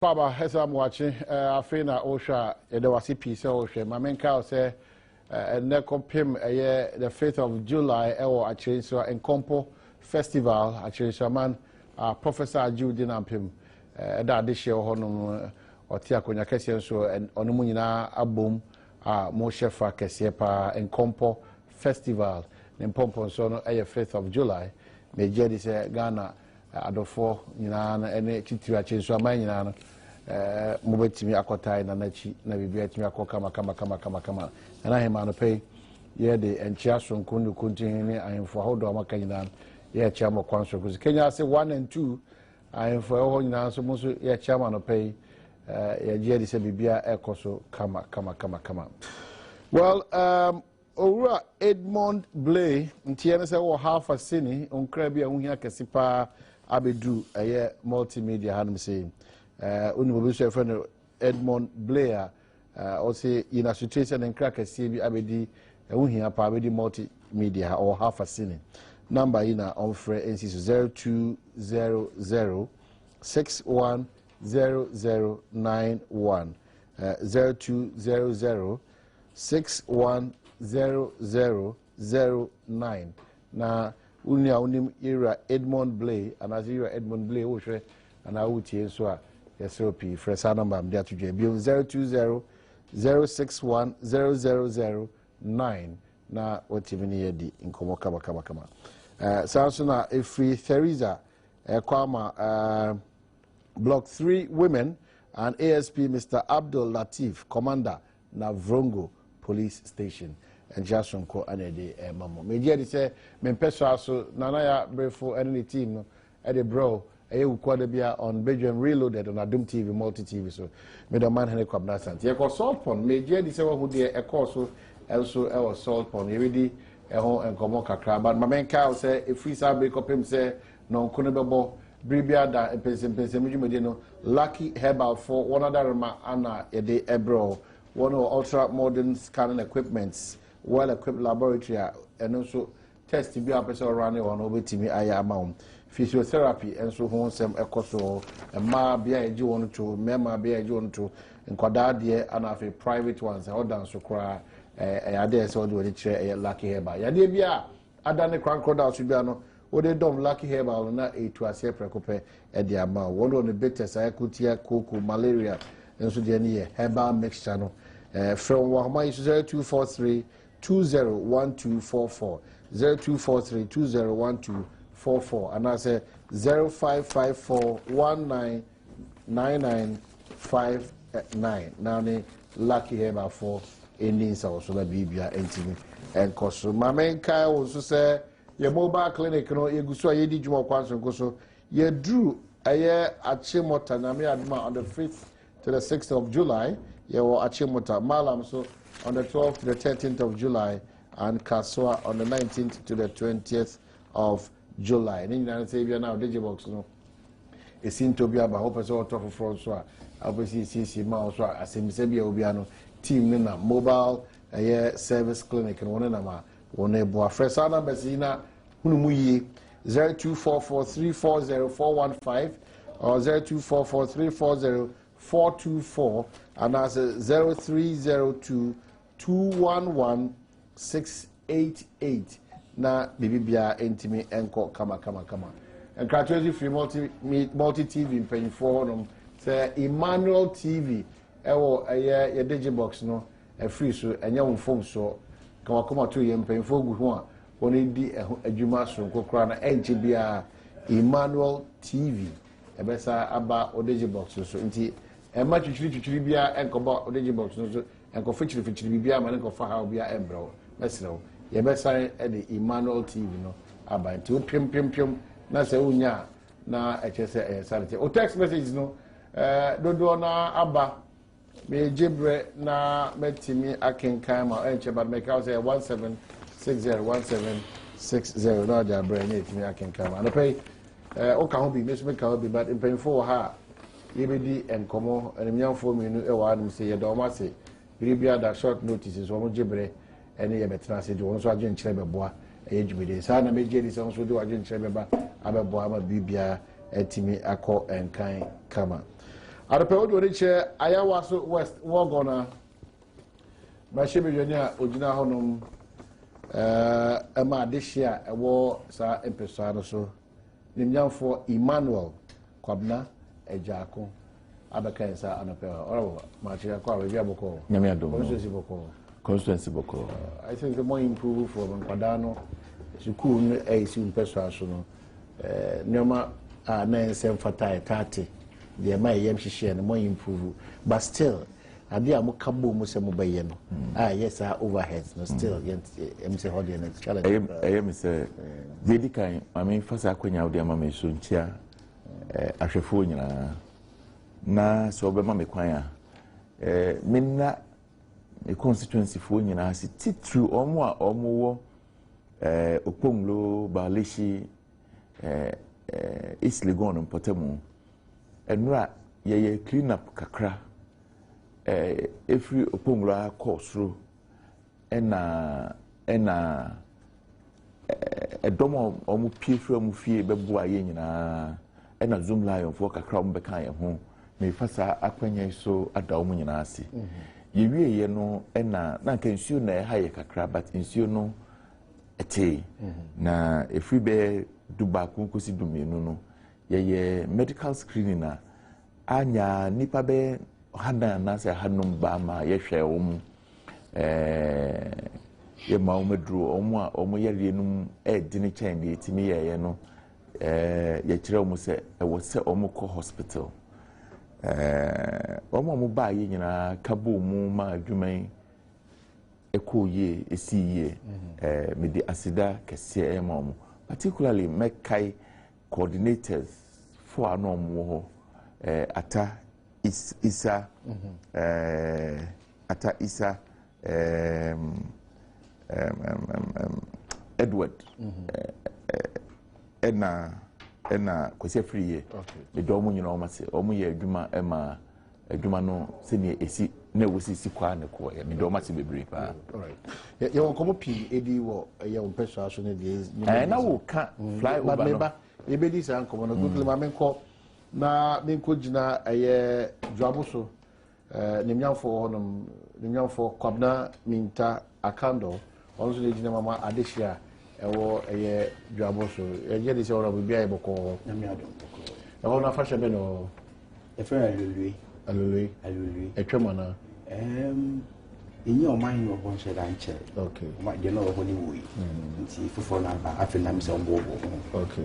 Baba, as I'm watching, I feel that Osha, there was a piece of Osha. My main cow say, and Pim, the 5th of July, actually, so in Compo Festival, actually, so man, Professor Judy Nampim, that this year, Honum, or Tiakonia Kessian, so, and Onumunina Abum, Moshefa Kessiepa, and Compo Festival, in Pompo, so, 5th of July, may Jedi say Ghana. Adofo nyina ene titiri achenso amanyina no mobetimi akotai na nachi na bibia timi akokama kama na hema no pay ye de enchia sonko ne kontini ahemfo ahodo amaka nyina ye chia mo kwanso kuzi Kenya say 1 and 2 ahemfo ho nyina so mo so ye chia ma no pay ye je de se bibia ekoso kama well Owura Edmond Blay ntiene se wo half a cine onkra bia hu hia kesipa abedu multimedia hanum say unibobi so friend Edmond Blair or say in a situation and crack a CB abedi hu hia pa abedi multimedia or half a cine number ina on free NC 0200 610091 0200 610009 na unia unim era Edmond Blay and as era Edmond Blay wo hwe and awutie so a SOP fresa number am dia to dwe bi 020 061 0009 na otimini yedi inkomo kama sanso na efri Theresa kwama block 3 women and ASP Mr. Abdul Latif commander na Vrongo police station and Jasonko anede mamo media di say me peso aso nana ya brefo any team no e de bro e ukwada bia on Badwam reloaded on Adom TV multi TV so me the man hene kwabna sante e ko salt pon media di say wo de e ko so also e was salt pon e di e ho enkomo kakra but my main cow say if we say break up him say no kono bebo bribia da pensem dwumade no lucky herbal for one other ma ana e de ebro one of ultra modern scanning equipments well equipped laboratory and also test be a person running on over to me aya amount physiotherapy and so on some ecoso and ma be a ju want to mema be a ju want to and kwada de and have a private ones or dance so cry there so do the chair lucky herba ya de bia adane krankoda so bia no wo de dom lucky herba na e to ase prekope e de ama one of the better akutia koko malaria and so de ne herbal mixture no from Wahama is 0243 201244 0243 201244 and I say 0554 199959 now the lucky heba for endings also the bibia entimi and koso my main kai also say your mobile clinic no eguso ye di juma kwanso koso ye drew aye achimota na me adma on the 5th to the 6th of July ye wo achimota malam so on the 12th to the 13th of July and Kaswa on the 19th to the 20th of July. And in the United States now Digibox no it seems to be about hope so top for so obviously CC mouse so asemsebi obiano team na mobile service clinic and one na ma one bo afresa na besina hunumuyi 0244340415 or 0244340424 and that's 0302211688 na bibibia entimi enko kama and gradually free multi TV mpanyfo honom say Emmanuel TV ewo ye digibox no e free so enye won phone so kama to ye mpanyfo gu ho a woni di adwuma so kokora na enche bia Emmanuel TV ebesa aba digibox so nti e ma twitwiri bia enkoba digibox so enko fitchiri bia ma enko fa ha bia embro mesro ye besa e de Emmanuel TV no aba nti o pim na se unya na echese sanity o text message no dodo na aba me jebre na metimi akenkan ma enche but make out say 17601760 na ja bre na etimi akenkan ma no pay o ka ho bi me so me ka ho bi but impenfo ha ye be di enkomo enyamfo minu e wa adum say ye do ma say bibia da short notices wo mo jebre ene ye betra say de won so agye nkyere beboa ejumide sa na meje di so de agye nkyere beba abeboa ma bibia etimi akọ enkan kama Adope wo de che Ayawa so West wo gona. Ba she be a ogina honom ema adehia ewo sa empesa no so. Nimnyamfo Emmanuel Kwabna Ejako abeka nsa anope oro ma che kwa we bia boko. Nyame Adom. Constituency boko. I think the more improve from Nkwadano school isi mpesa so no nyoma na ensem fatai 30 the my yem hihye no more improve but still ade a mokabo mu se mobaye no yes overheads no still em say hold the next challenge me say dedi kan ame fasa akwanya ode ama me so ntia ahwefo nyina na so obema me kwan a minna e constituency fo nyina si titru omo a omo wo Okponglo Balishi East Legon Mpotemu enura ye clean up kakra every Okponglo course ena edomo omu piefra mu fie beboa ye nyina ena zoom lion for kakra omu beka ye ho me fasa akwanya so ada omu nyina ase ye wie ye no ena na nka nsuo na ha ye kakra but nsuo no ete na if we be do back nkosi do menu no ye medical screening na anya nipa be hada na se hanum ba ma ye hwe wo ye ma wo medro omo ye rienum edini chen de timi ye no ye kire wo se e wo se omo ko hospital omo ba ye nyina kabo mu ma adwuman ekoye esiye me di asida kese emamu particularly mekai coordinators for anom wo ata isa ata isa Edward ena kwese free me do mu nyina o mase o mu ye adwuma ema adwuma no se ne esi na wosisi kwa ne ko ya me do mase bebre pa all right ye won komo pi edi wo ye won peso aso ne de na wo ka fly over no e be di san komo no gudle ma menko na menko gina ye dwaboso nimnyamfo honom nimnyamfo Kwabna Minta Akando onso de gina mama adehia ewo ye dwaboso ye de se ora bibia e boko Nyame Adom e ho na fashion be no e fe alului etwemana enyi o man yo bon she dan che okay ma de no ho ni wo yi nti fofo na ba afi na mi se ombo okay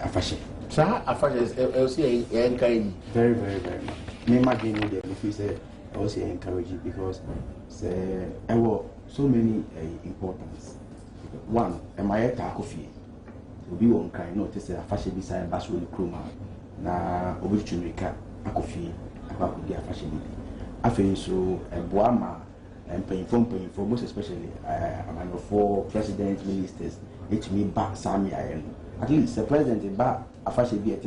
afashe sa afashe e see e encourage very much me ma gini de me feel say I also encourage it because say I will so many importance. One, am I a coffee? To be on kind, not to say a fashion beside Baswell Kroma. Na Obichunrika, a coffee, about the fashion. I feel so a Boama and paying for most especially among 4 president ministers, each me back Sami Iron. At least the president in back a fashion be at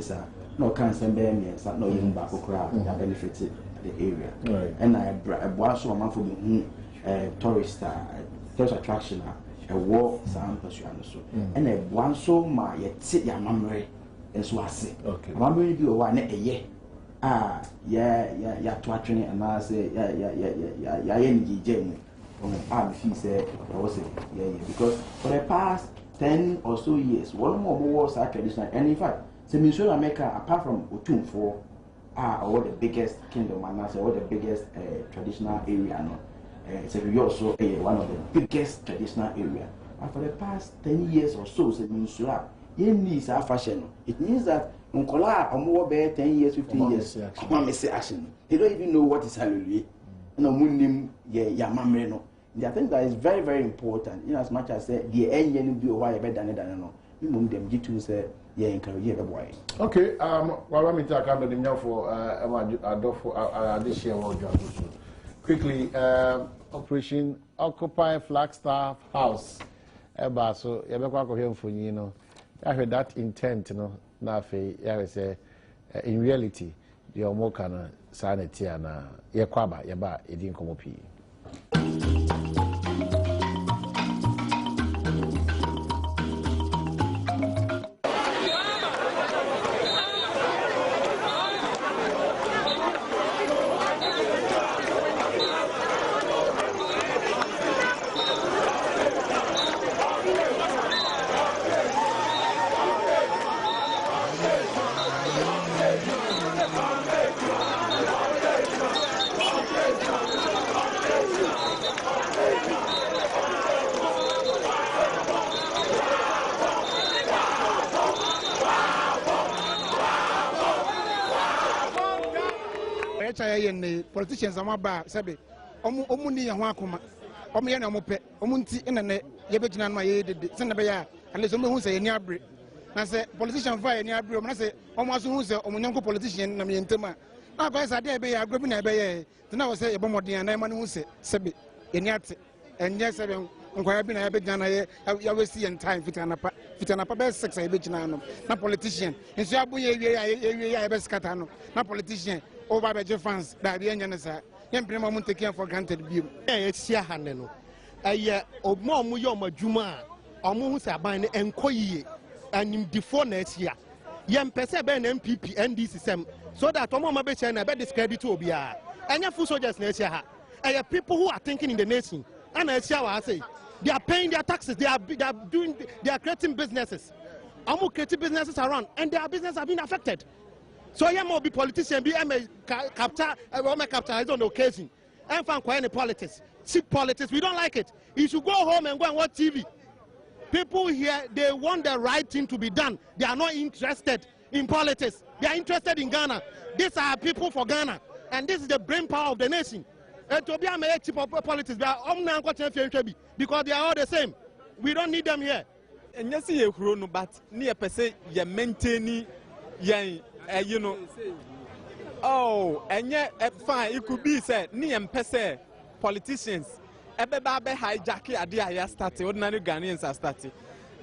no cancer bear me and not even back or crowd that benefited the area. Right. And I bought so a month for me tourist attraction a war sound pursuing so and a one so my yet sit your memory and so I say okay I'm going to do one a year yeah to train and I say yeah energy journey from the fee said I was yeah because for the past 10 or so years one more wars are traditional and in fact so me sure America apart from Otum for all the biggest kingdom and I say all the biggest traditional area no so we also one of the biggest traditional area and for the past 10 years or so so me sure you need our fashion it means that Unkola or 10 years 15 years come on say action they don't even know what is hallelujah no munim ya mamre no I think that is very important in as much as the end be why better than no you mum them G2 say yeah encourage you boy okay while me take am dem for adofo adishia wo jwabuso quickly operation occupy Flagstaff house eba so ye be kwa ko hemfonyi no I heard that intent no na fe ya say in reality the omoka na sanity na ye kwaba ye ba edin komo pi chaye politicians amaba sabe omu ni ho akoma omu ye na omu pe omu nti ina ne ye begina no ye dede se na be ya ale so me hu se ye ni abre na se politician fa ye ni abre omu na se omu aso hu se omu nyanko politician na me ntema na ba sa de be ya agro bi na be ye tena wo se ye bomodin na ma no hu se sebe ye ni ate enye sebe nkwaya bi na ya begina na ye ya wesi ye time fitana pa be 6 ye begina no na politician nso abu ye wie ya be skata no na politician over the fans that the engine is a taken for granted. Sia Haneno. A omo yoma juma, almost a bine and koye, and before next year. Yam Pesa Ben MPP and DCSM, so that Tomo Mabecha and I bet discredit to be and your full soldiers next year. And people who are thinking in the nation, and I say, they are paying their taxes, they are creating businesses. Almost creating businesses around, and their business have been affected. So I am be politician, be capitalize on the occasion. And find quite any politics. Cheap politics, we don't like it. You should go home and go and watch TV. People here, they want the right thing to be done. They are not interested in politics. They are interested in Ghana. These are people for Ghana. And this is the brain power of the nation. And to be a cheap politics, because they are all the same. We don't need them here. And yes, you know, but near per se, you maintain you know, and yet fine, it could be said, ni pese politicians, babe hijack idea started, ordinary Ghanaians are starting.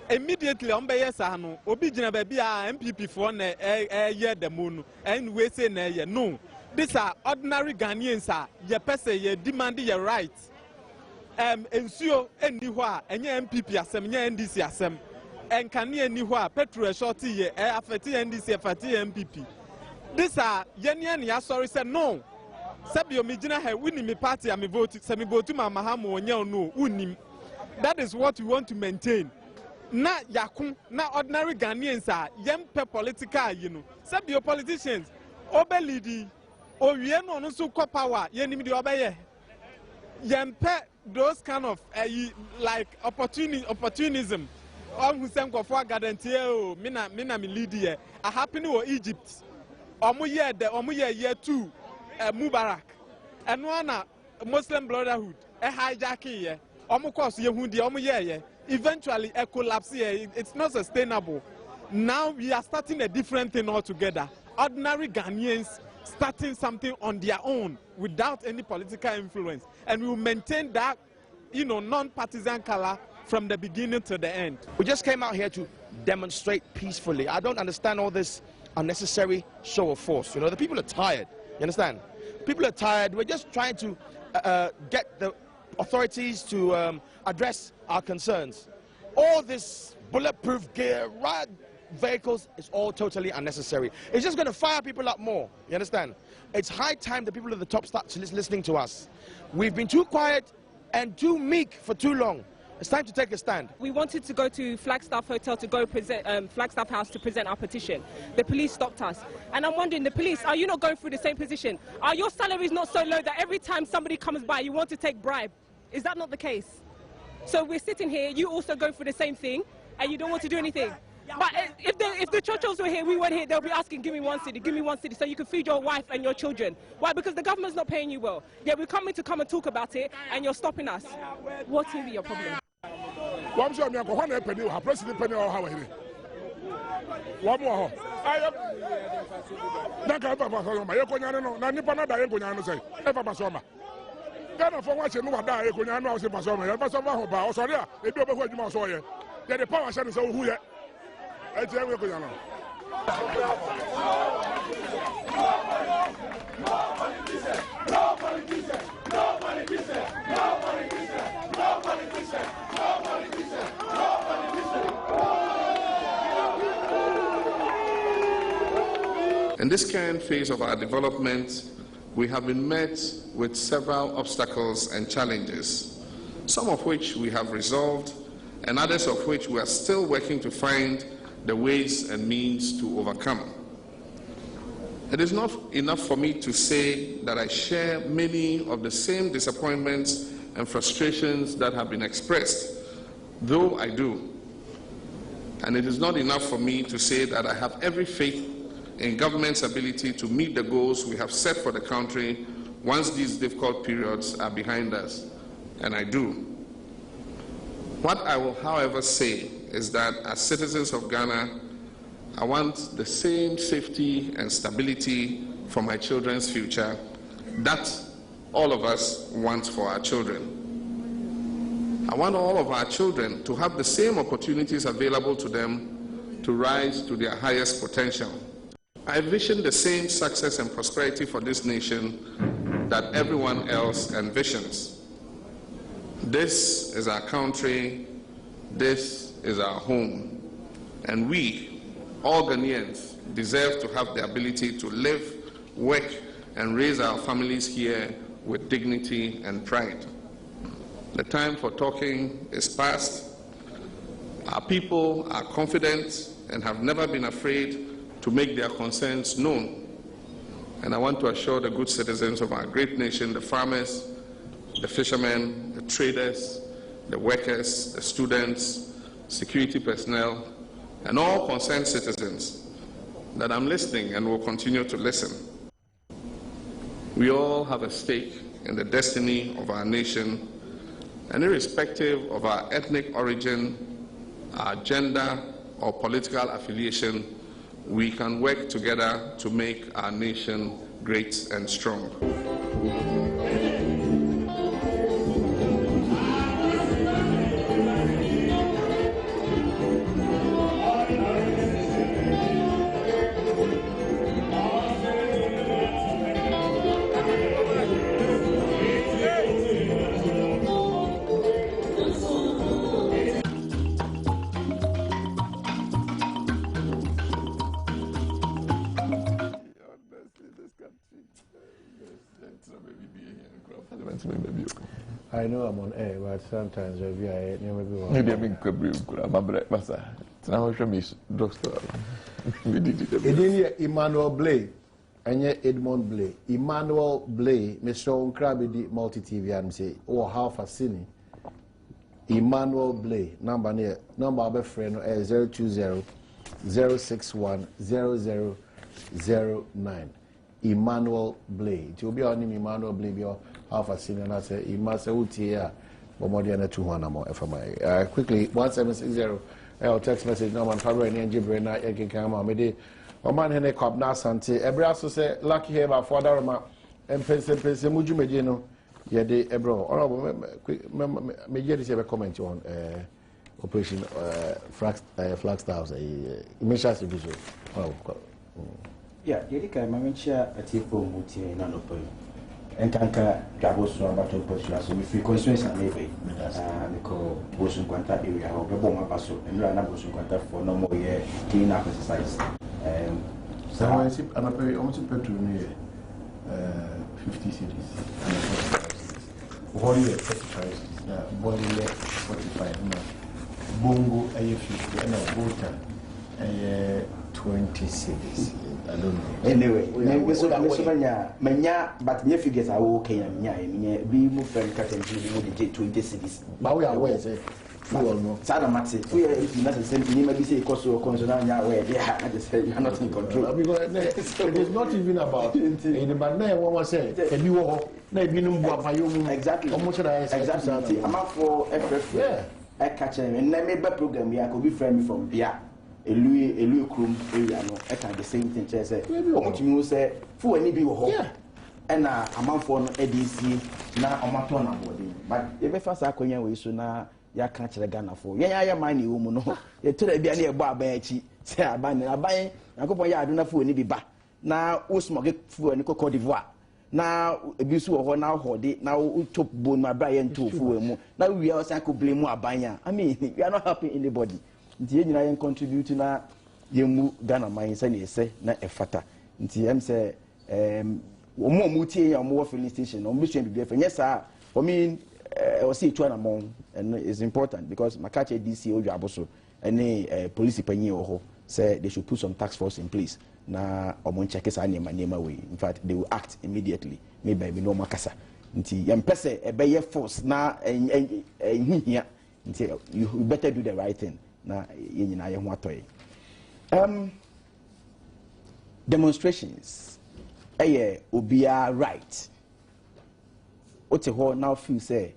Immediately on by yes, I know, obedient baby MPP for a year the moon, and we say no. These are ordinary Ghanaians, ye pese ye demand your rights. Ensure anywhere, and your MPP assem, your NDC assem. And can you anywhere petrol shorty ye afeti NDC afeti MPP. These are Yenian sorry said no. Sabio Mijina have winning me party and me vote semi vote to my Mahamo no unim. That is what we want to maintain. Na yakun na ordinary Ghanaians are young political, you know. Sabio politicians obelidi o no no so power yenim the obeye. Yempe those kind of like opportunism. Who sent for guarantee mina me lead here. A happening in Egypt. Year 2 Mubarak. And one Muslim Brotherhood. A hijacking here. Course Yehudi eventually a collapse here. It's not sustainable. Now we are starting a different thing altogether. Ordinary Ghanaians starting something on their own without any political influence. And we will maintain that, you know, non-partisan color from the beginning to the end. We just came out here to demonstrate peacefully. I don't understand all this unnecessary show of force. You know, the people are tired. You understand? People are tired. We're just trying to get the authorities to address our concerns. All this bulletproof gear, riot vehicles is all totally unnecessary. It's just going to fire people up more. You understand? It's high time the people at the top start listening to us. We've been too quiet and too meek for too long. It's time to take a stand. We wanted to go to Flagstaff Hotel to go present, Flagstaff House to present our petition. The police stopped us. And I'm wondering, the police, are you not going through the same position? Are your salaries not so low that every time somebody comes by, you want to take bribe? Is that not the case? So we're sitting here, you also go through the same thing, and you don't want to do anything. But if the churches were here, we weren't here, they'll be asking, give me 1 cedi, so you can feed your wife and your children. Why? Because the government's not paying you well. Yeah, we're coming to come and talk about it, and you're stopping us. What will be your problem? One sure me ko na penny ha president penny o ha wa here. One more. Na ka papa so ma ye ko nyane no na nipa na da ye ko nyane no say. E papa so ma. Gana for wa che no wa da ye ko nyane no say papa so ma. Ye papa so ma ho ba o so re a e bi obehu adwuma so ye. Ye the power share so hu ye. E je we ko nyane. In this current phase of our development, we have been met with several obstacles and challenges, some of which we have resolved, and others of which we are still working to find the ways and means to overcome. It is not enough for me to say that I share many of the same disappointments and frustrations that have been expressed, though I do. And it is not enough for me to say that I have every faith in government's ability to meet the goals we have set for the country once these difficult periods are behind us, and I do. What I will, however, say is that as citizens of Ghana, I want the same safety and stability for my children's future that all of us want for our children. I want all of our children to have the same opportunities available to them to rise to their highest potential. I envision the same success and prosperity for this nation that everyone else envisions. This is our country, this is our home, and we, all Ghanaians, deserve to have the ability to live, work, and raise our families here with dignity and pride. The time for talking is past. Our people are confident and have never been afraid to make their concerns known. And I want to assure the good citizens of our great nation, the farmers, the fishermen, the traders, the workers, the students, security personnel, and all concerned citizens that I'm listening and will continue to listen. We all have a stake in the destiny of our nation, and irrespective of our ethnic origin, our gender, or political affiliation, we can work together to make our nation great and strong. I know I'm on air, but sometimes maybe I never be. Maybe I'm in Cabrio, my bread, Massa. Now I miss drugstore. We did it. Emmanuel Blay, and yet Edmond Blay. Emmanuel Blay, Mr. Krabby multi TV and say, oh, half a cine. Emmanuel Blay, number near number of a friend 020 061 0009. Emmanuel Blay. It will be on him, Emmanuel Blay, half a senior, and I say, he must have here, but more than 200 more FMI. Quickly, 1760, text message, no man, Fabio and Gibrina, Ekin Kama, Mede, or man, Hene Cobna Santi, every also say, lucky here about Fadarama, and Pense Muju Medino, Yede Ebro, or Major have a comment on Operation Flagstaff, Misha Division. Yeah, Yedika, my mentor at Tipo Muti and Nanopo. And Tanka Gaboso about to push us with frequencies and maybe Nico Bosun Quanta area or Gaboma Paso and Rana Bosun Quanta for no more year clean up exercise. So I see an appeal almost to me 50 cities and 45 cities. Body 45. Bongo, a 50 and a Bota, 20 cities. I don't know. Anyway, but your figures are okay. Be moved from Captain 20 cities. But we are aware, say, Sada Maxi, we are not the same thing. Maybe say, Kosovo, Consonant, where they are, I just say, you're not in control. Because it is not even about it, but now one was saying, and you are maybe no exactly. Exactly. I'm up for FF. Yeah. I catch him and let me back program. I could be friendly from Bia. A Louis Crum area, no, I can the same thing. Say, what you say, for any be home. And a month for ADC now on my turn body. But if first I can we so now, ya catch the Ghana for. Yeah, mind you, no. You tell it be a near bar bench. Say, I buy, I go for ya, do not for any be back. Now, Usmog for any Cote d'Ivoire. Now, abuse or now, Hody, now, top bone my Brian too for more. Now we also could blame more Abaya. I mean, we are not helping anybody. Nti yɛn nyinaa yɛn contribute na yɛn mu Ghana man sɛ ne yɛsɛ na ɛfata nti yɛm sɛ wɔn a wɔtie yɛn a wɔwɔ filling station na wɔn bɛ sua bibi ɛfɛ nyɛ saa wɔn ɔsi etu anamɔn and it's important because makacha DC ojo aboso ɛne police panyin wɔ hɔ sɛ they should put some task force in place na wɔn check saa nneɛma wei in fact they will act immediately maybe ebi na wɔn akasa nti yɛn pɛ sɛ ɛbɛyɛ force na ɛnhihia nti you better do the right thing. Na yenina ye ho atoy demonstrations obia right ote ho now feel say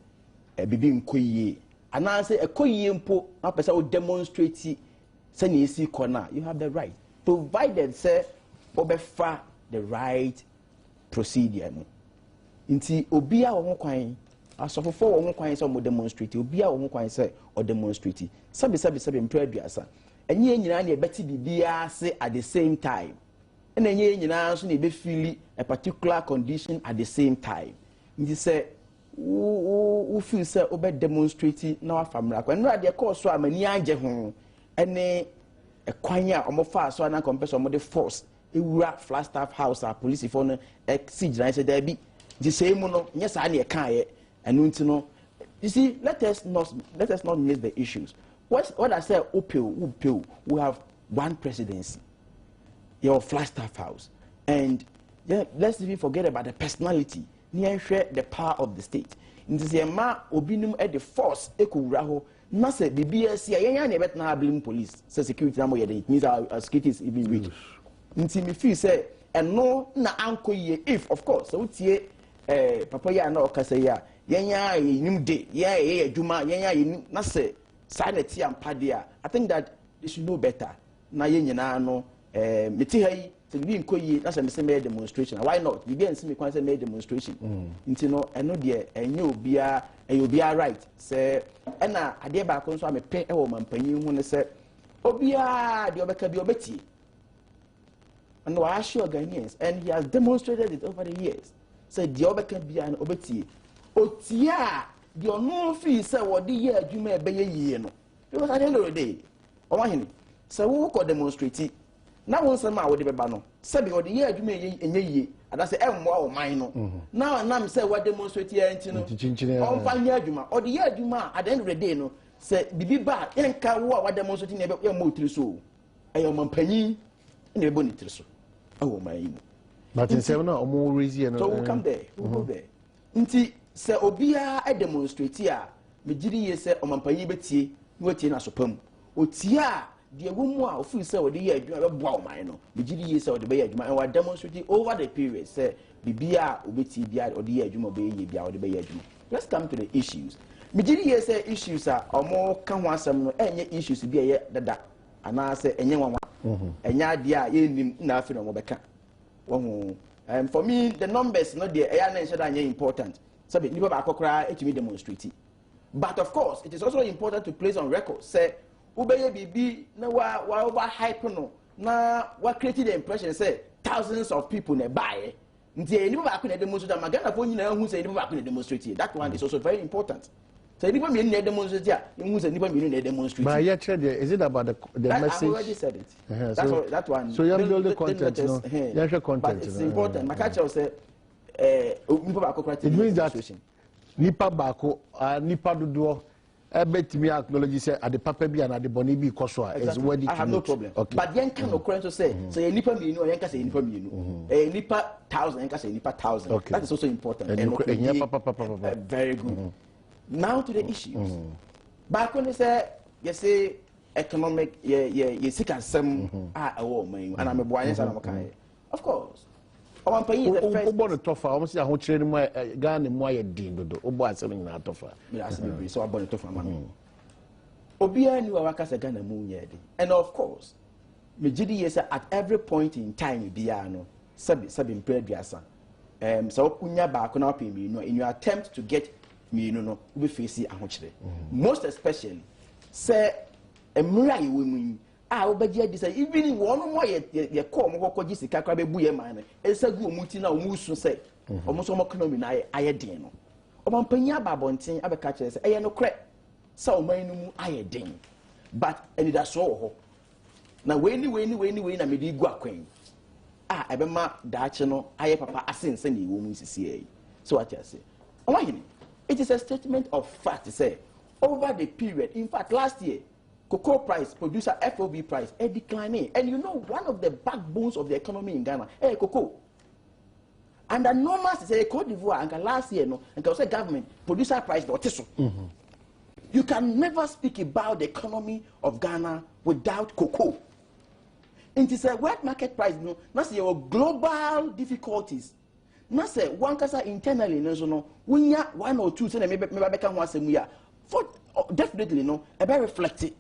bibi nkoyie ana say ekoyie mpo na pese o demonstrate say na esi corner you have the right provided say obefa the right procedure no nti obia wo ho kwan asofofo wo ho kwan say o demonstrate obia wo ho kwan say o demonstrate sabi mpra aduasa enye nyina na ebeti bibia say at the same time and enye nyina so na ebe feel a particular condition at the same time nti say who feel say obe demonstrate na famra kwa nra de call so amani age ho ene ekwan a omofa so na compare so de force ewura Flagstaff House a police for no exigine say there be the same no nya sa na e kan ye enu nti no you see let us not miss the issues what I say upil we have one presidency your Flagstaff House and let's even forget about the personality the power of the state. In this ma obinum at the force ekuraho na se BBS ya na bet na blame police say security na mo yede means our security is even weak. Nti me feel say no na anko ye if of course so tie papa ya na okasa ya yenya yenim de ya adwuma yenya yenim na se sanity ampade a I think that they should know better na yenyina no meti hai to be nkoyi na say me demonstration why not you be and see me kwan say me demonstration nti no eno de enye obia right say na ade ba ko nso amepe e wo mampanyin hu ne say obia de obeka bi obeti and I assure Ghanaians and he has demonstrated it over the years say de obeka bi an obeti otia de ono fi say wo de ye adwuma e be ye no because at the end of the day o wa hini say wo ko demonstrate na won say ma wo de beba no say be wo de ye adwuma enye yie ada say emmoa o man no now nam say wo demonstrate ye nti no on fa nye adwuma o de ye adwuma at the end of the day no say bibi ba enka wo demonstrate ne be mo tiri so e yo mampanyi ne be boni tiri so o man yi but in say na o mo reason no so we come there we go there nti say obia e demonstrate a me giri ye say o mampanyi betie no tie na so pam o tie a the woman who feels so the year you bow mine no the GDA so the bay and we demonstrating over the period say bibia obeti bia or the year you be bia or the bay. Let's come to the issues. Mijiri say issues are or more can want some any issues to be a dada and I say any one and ya dia yin nothing on Mobeka. And for me the numbers not the air said are important. So the people cry it me demonstrating. But of course it is also important to place on record say ubeye bibi na wa over hype no na wa create the impression say thousands of people na buy nti eni ba ko na demonstrate magana fo nyina hu say eni ba ko na demonstrate that one is also very important so eni ba me na demonstrate a hu say eni ba me na demonstrate but yet is it about the message I already said it that one so you build the content no you share content but it's important makacha say nipa ba ko create it means that nipa ba ko nipa dodo betimi acknowledge say at the papa bi and at the boni bi koso is ready to I have no problem okay. But yen can no current to say so yen nipa mienu yen ka say nipa mienu nipa 1000 yen ka say nipa 1000 okay. That is also important and very good now to the issues back when they say you say economic you seek asem man and I'm a boy and I'm okay of course I'm paying the first obo no tofa o say aho kire ni mo Ghana mo aye din dodo obo asem ni na tofa me as be so obo no tofa man obia ni wa waka say Ghana mu nya din and of course me gidi yes at every point in time bia no sabi mpre aduasa so okunya ba ko na open me no in your attempt to get me no we face aho kire most especially say emra ye we mu obaji adi say even one more ye call mo kokko gisika kra be bu ye man esagu omuti na omusu say omuso mo economy na aye den no omampanya babonten abeka kire say eye no kre say oman no mu aye den but eni da so ho na we ni na me di gu akwan ebe ma daache no aye papa asense na ewo mu sisi so what you say it is a statement of fact say over the period in fact last year cocoa price, producer FOB price, declining. And you know, one of the backbones of the economy in Ghana, cocoa. And the normal say Cote d'Ivoire, and last year, no, and say government, producer price, you can never speak about the economy of Ghana without cocoa. It is a wet market price. No, not say global difficulties. Not say one kasa internally. No, we have 1 or 2. Say maybe become once a year. For definitely no, a very reflected.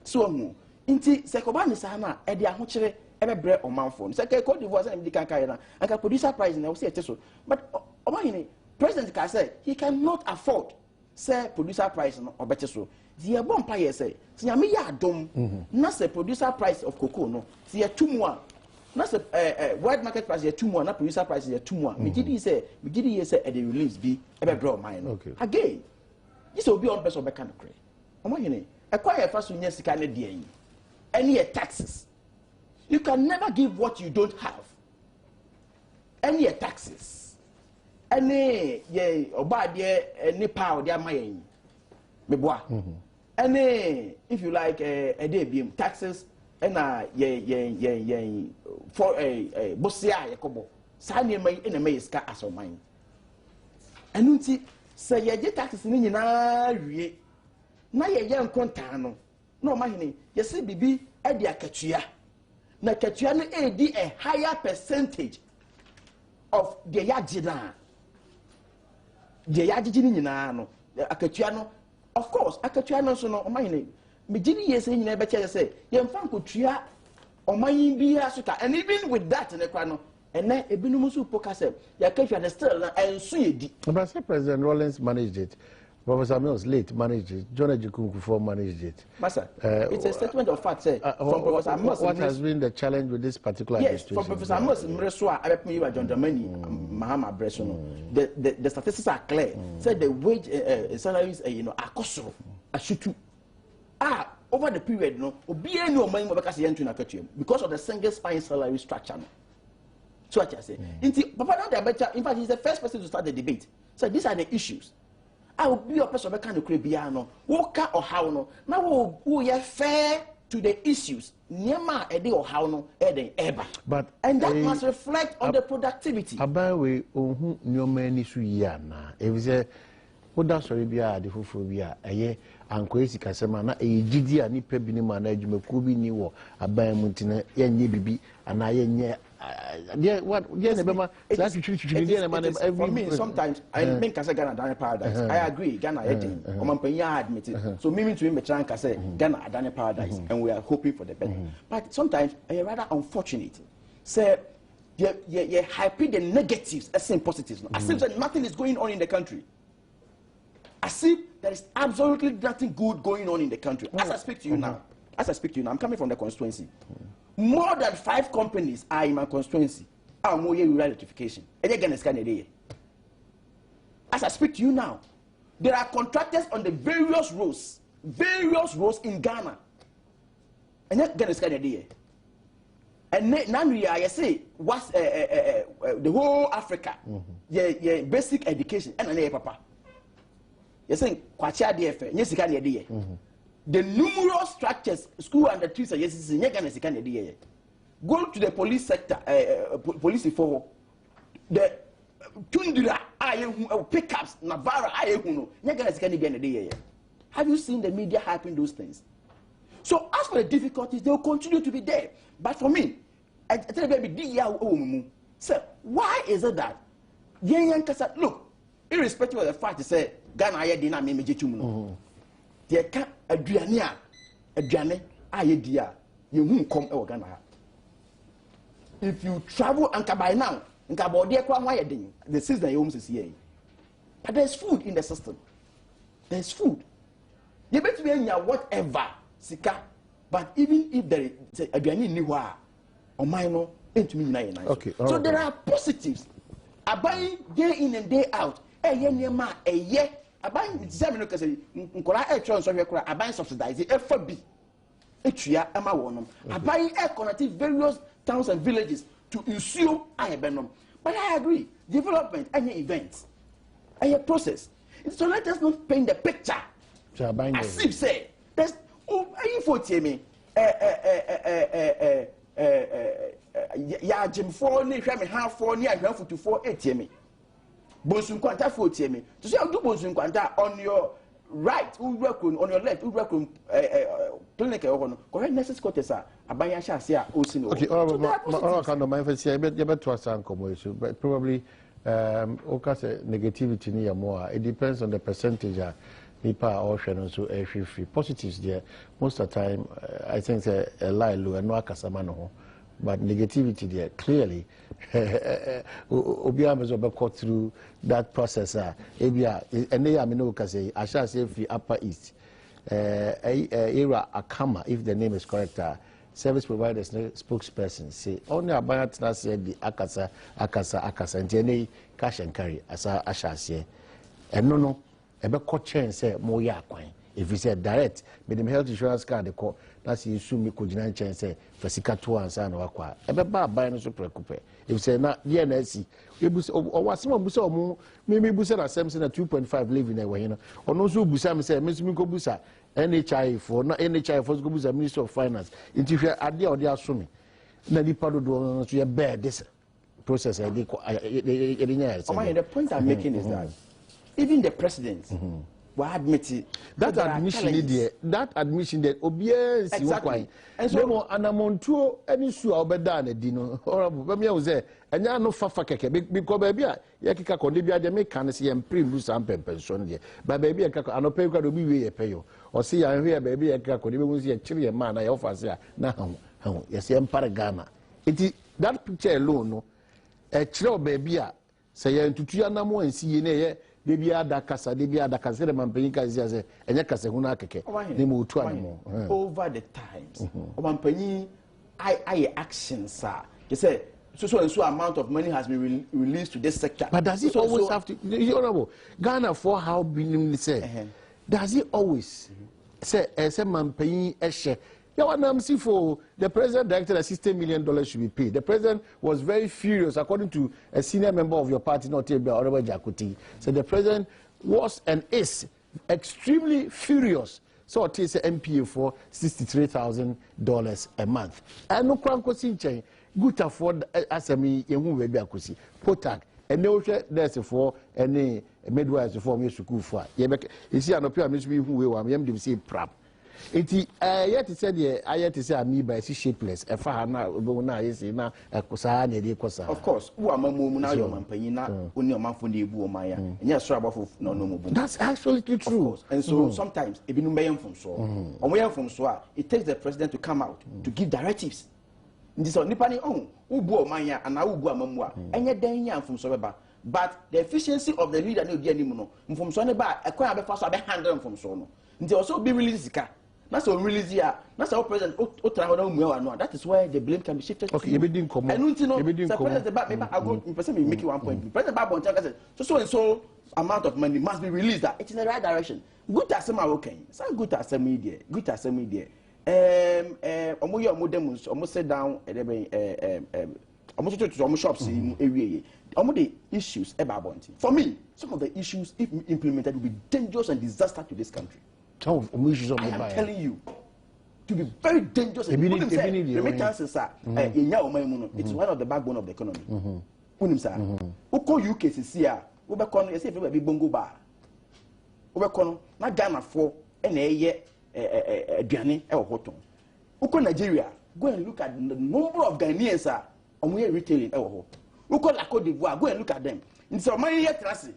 So mo, inti sekobani sana edi ahochire ebe bre omanfo. Se ke Cote d'Ivoire say ndi kan kai na, anka producer price na we say so. But omahini president ka say he cannot afford say producer price no obete so. The bomb pay say, "Nyame ya adom na say producer price of cocoa no, see 2 more. Na say world market price 2 more, na producer price 2 more. Me gidi say at the release be ebe draw mine. Okay. Again, this will be on person be kan kre. Omahene, acquire first unya sika na de yin. Any taxes. You can never give what you don't have. Any taxes. Any ye oba de any power de amayen. Meboa. Any, if you like, a day taxes and for a bosia yakobo. Sani may in a may ska as of mine. And unti say ye taxes in na ye. Na ye young contano. No mahini, ye see bibi edia katua. Na katua no a higher percentage of the yajina. The yajini no. Akatua no. Of course, akatua no so no omahine me gini yes nyina be che say ye mfa nkotua omayin bia so ka, and even with that ne kwa no ene ebinum so poka say ya katua the still na enso yedi. But say President Rawlings managed it. Professor Mills late managed it. John Ejikunkufo managed it. Master, it's a statement of fact say from Professor Mills. What has been the challenge with this particular administration? Yes, from Professor Mills Mreswa abepmi wa John Dramani Mahama Bresono. The statistics are clear. Say the wage salaries akosoro ashutu. Over the period no obi eni o man mobeka say yentu na katua because of the single spine salary structure. So what I say. Papa now they better, in fact he's the first person to start the debate. So these are the issues. I will be a person who can create piano. Walker or how no. Now we are fair to the issues. Nema ede or how no ede eba. But and that must reflect on the productivity. Abawe ohu nyoma ni su ya na. If say oda sori bia de fufu bia eye anko esi kasema na ejidi ani pe bi ni ma na adwumaku bi ni wo aban mu ntine ye nye bibi ana ye nye for me, sometimes I mean Ghana Adani Paradise. I agree, Ghana admit it. So meaning to him Ghana Adani Paradise, and we are hoping for the better. But sometimes I rather unfortunate. Say you hype the negatives as in positives. As if that nothing is going on in the country. As if there is absolutely nothing good going on in the country. As I speak to you now, I'm coming from the constituency. More than 5 companies are in my constituency. I'm more electrification. As I speak to you now, there are contractors on the various roads in Ghana. And yet Ghana is kind of there. And now I say what's the whole Africa, yeah, basic education and an papa. You're saying kwacha DF, yes, you can idea. The numerous structures, school and the trees are yes, go to the police sector, police for the tundra, pickups, Navarra, have you seen the media hyping those things? So as for the difficulties, they will continue to be there. But for me, I tell you, baby, so why is it that look, irrespective of the fact, say Ghana didn't make me they can't aduane aye dia you won't come e Ghana. If you travel and by now the season you almost see, but there's food in the system. There's food. You bet me whatever sika, but even if there is aduane ni wa or minor into me. Okay. So there are positives. I buy day in and day out. Aban examine no kase nkola etron so hwekora aban subsidize FB etua ema wonom aban connect various towns and villages to ensure ayebenom. But I agree, development any events any process. So let us not paint the picture as if say there's info tie me ya jim for ni hwe me half for ni ahwa futu for etie me Bonsun kwanta for me. To say do bonsun kwanta on your right who work on your left who work on clinic correct nurses quarters abanya sha se a osi no. Okay, all kind of my emphasis you better to san commercial but probably okay negativity near more it depends on the percentage people are all sharing so free positives there most of the time I think a lie low and no akasama no but negativity there clearly obiama is about through that process ebia and they am no can say I shall say free upper east era akama if the name is correct service providers spokesperson say only about na say the akasa and cash and carry as I shall say and no ebe ko chen say mo ya kwan if you say direct with the health insurance card the call that's you sue me ko gina chen say fasika to ansa na wakwa ebe ba ban no so prekupe if say na ye na si we bu o wasema bu say o mu me bu say na sem say na 2.5 living na we no ono so bu say me say me so me ko bu say NHI for na NHI for go bu say Ministry of Finance into hwe ade o de aso me na nipa do no so ye bear this process e dey the point I'm making is that even the president will admit it. That admission there, obvious. Exactly. And so, anamontuo any su obeda na di no. Honorable, but me say, enya no fafa keke because baby ya kika konde bia de make can see improve some pension there. But baby ya kaka anope kwa do bi we ye pay yo. O see ya hwe baby ya kaka konde be mu see ya chiri man na ya offer say na ho. Yes ya mpare Ghana. It that picture alone no chire baby a say ya ntutu ya namo ansi ye na ye debi adakasa de mampanyi ka zia ze enye kase hu na akeke ne mu otu animo over the times mampanyi I actions you say so amount of money has been released to this sector, but does it always have to honorable Ghana for how being said does it always say mampanyi ehye for the president directed that $60 million should be paid. The president was very furious, according to a senior member of your party, not Honorable Jakuti. So the president was and is extremely furious. So it is an MPA for $63,000 a month. And no cranko sinche good afford as a me yehu baby akusi potag and no there's for any midwives for me school for. You see, I know people who we am say prap. Iti yet said ye ayet say amoeba is shapeless e fa na obo na yesi na ekosa na dey kosa. Of course wo amamu mu na yo mampanyi na oni omanfo na ebu o man ya enya so abafo na no mu. That's actually true. And so sometimes ebinu be yam from so omo yam from so it takes the president to come out to give directives. Ndi so nipa ni ubu o man ya ana ubu amamu a enye dan yam from so beba. But the efficiency of the leader na odi animu no from so ne ba ekwan abefa so be handle from so no. Ndi also be release ka. That's what release here. That's our president. That is why the blame can be shifted. Okay, you didn't come. And you know, the president, I go. President, make you 1 point. President Badwam said, so and so amount of money must be released. That it's in the right direction. Good as some are okay. Some good as some media. Good as some media. Almost sit down. Almost to almost shops in area. Almost the issues about bounty. For me, some of the issues, if implemented, will be dangerous and disaster to this country. I am telling you to be very dangerous. Remittances it's one of the backbone of the economy. Uko UK here, ubekon you say be bongo bar. Ubekon na Ghana for eye aduane e hoton. Uko Nigeria, go and look at the number of Ghanaians omo retailing e ho. Uko la Côte d'Ivoire, go and look at them. In so many years trase,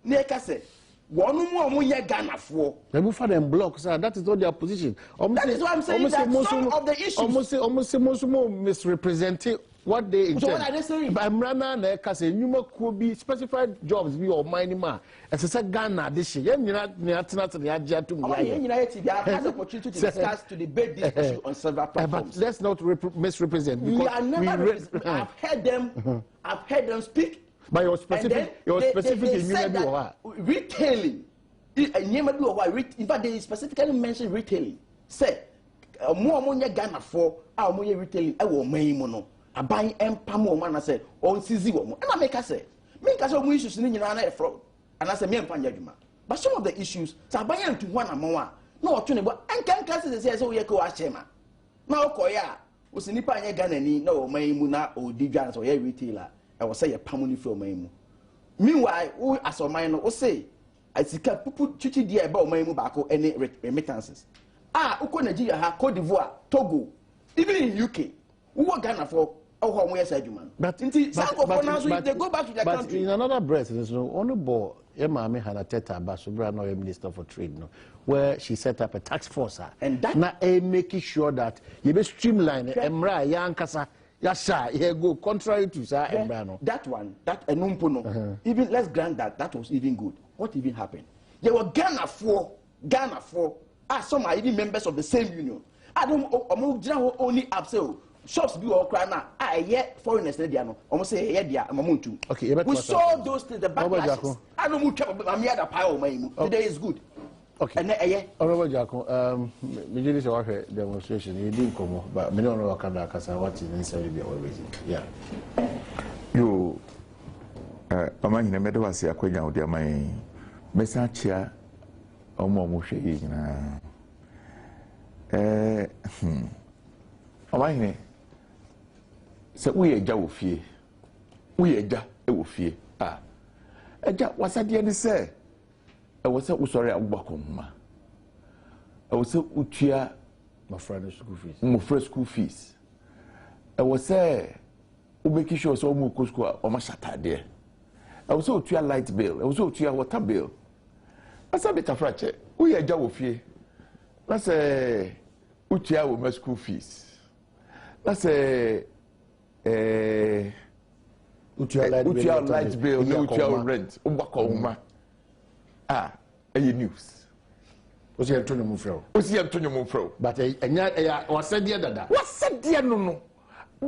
na ka say one more Ghana for. They move for them blocks, that is not their position. That is why I'm saying that some of the issues almost misrepresenting what they intend. So what are they saying? By Mrana na kase nyuma could be specified jobs be or mining man. As I said Ghana this year, you has the opportunity to discuss to debate this issue on several platforms. But let's not misrepresent. We are never I've heard them speak. By your specific, they said that retailing, in fact, they specifically mentioned retailing. Say, more money Ghana for our money retailing. I will make mono. I buy empamo man. I say, on CZ woman. And I make us say issues in the fraud. And I say, me and Panjajuma. But some of the issues, so I buy to one amount. No, to nebo. And can classes say, so you go ashema. Now, Koya, was in Nipa Ghana, no, Maymuna or Dijans or retailer. I will say a pamuni for my. Meanwhile, we as a minor will say, asika pupu chichi dia eba oman mu baako any remittances uko Nigeria ha Cote d'Ivoire Togo even in UK who work Ghana for how yes adwuma but they go back to their country. In another breath only boy Emma Hannah Teta Basobra no Minister for Trade no where she set up a task force and that na making sure that you be streamline emra yankasa yasha here go contrary to emra no that one that enumpono even let's grant that was even good. What even happened? There were Ghana for some are even members of the same union. I don't only upsell shops be all crying now. Yet foreigners they no almost say okay, we saw those things, the backlashes. I don't move the pile today is good. Okay. And Honorable Jacko, we did this demonstration. You didn't come, but we don't know what kind of what is necessarily be always. Yeah. You, among the middle was a question of my message here. Omomushe na amahine se uyeja wo fie uyeja e wo fie eja wasade ne se e wo se usori agbakomma e wo se utua mofra school fees e wo se ubeki sure so mu ko school o ma shatade e wo se utua light bill e wo se utua water bill asa beta frache uyeja wo fie na se utia wo school fees na se utia light bill no utia rent ugbako uma news osi antonio mufro but enya wasade dada wasade no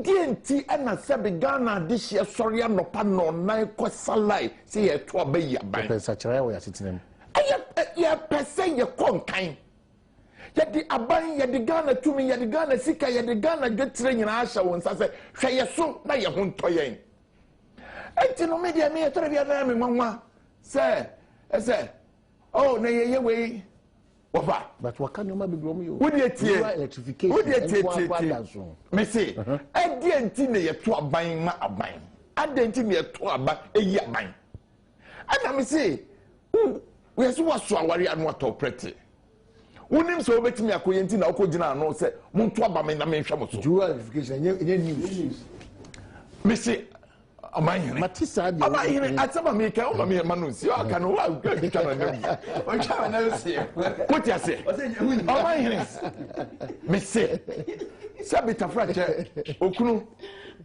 die nti ana se be Ghana de hye sori anopa no nan kwasalai se ye to abayi aban pesa kire wo ya sitinem ya pesa ye konkan yadi aban yadi Ghana tumi yadi Ghana sika yadi Ghana dwetre nyina ahya won sase hwe ye so na ye ho ntoyen enti no media me yetre bia na me nwanwa se oh na ye we ofa but waka no ma be bro yo wo de tie electrification wo de tie me say edi enti na ye to aban ma aban adenti na ye to aban eyi aban ana me say we so waso awari anu atopret unim so betimi akoye nti na okogina ano se monto aba me na me hwa mo so dual verification nye news me say amanyere matisa de amanyere ataba me ka o ma me manu si o aka no wa gwa na nabi o cha na si what you say amanyere me say sabita frache okunu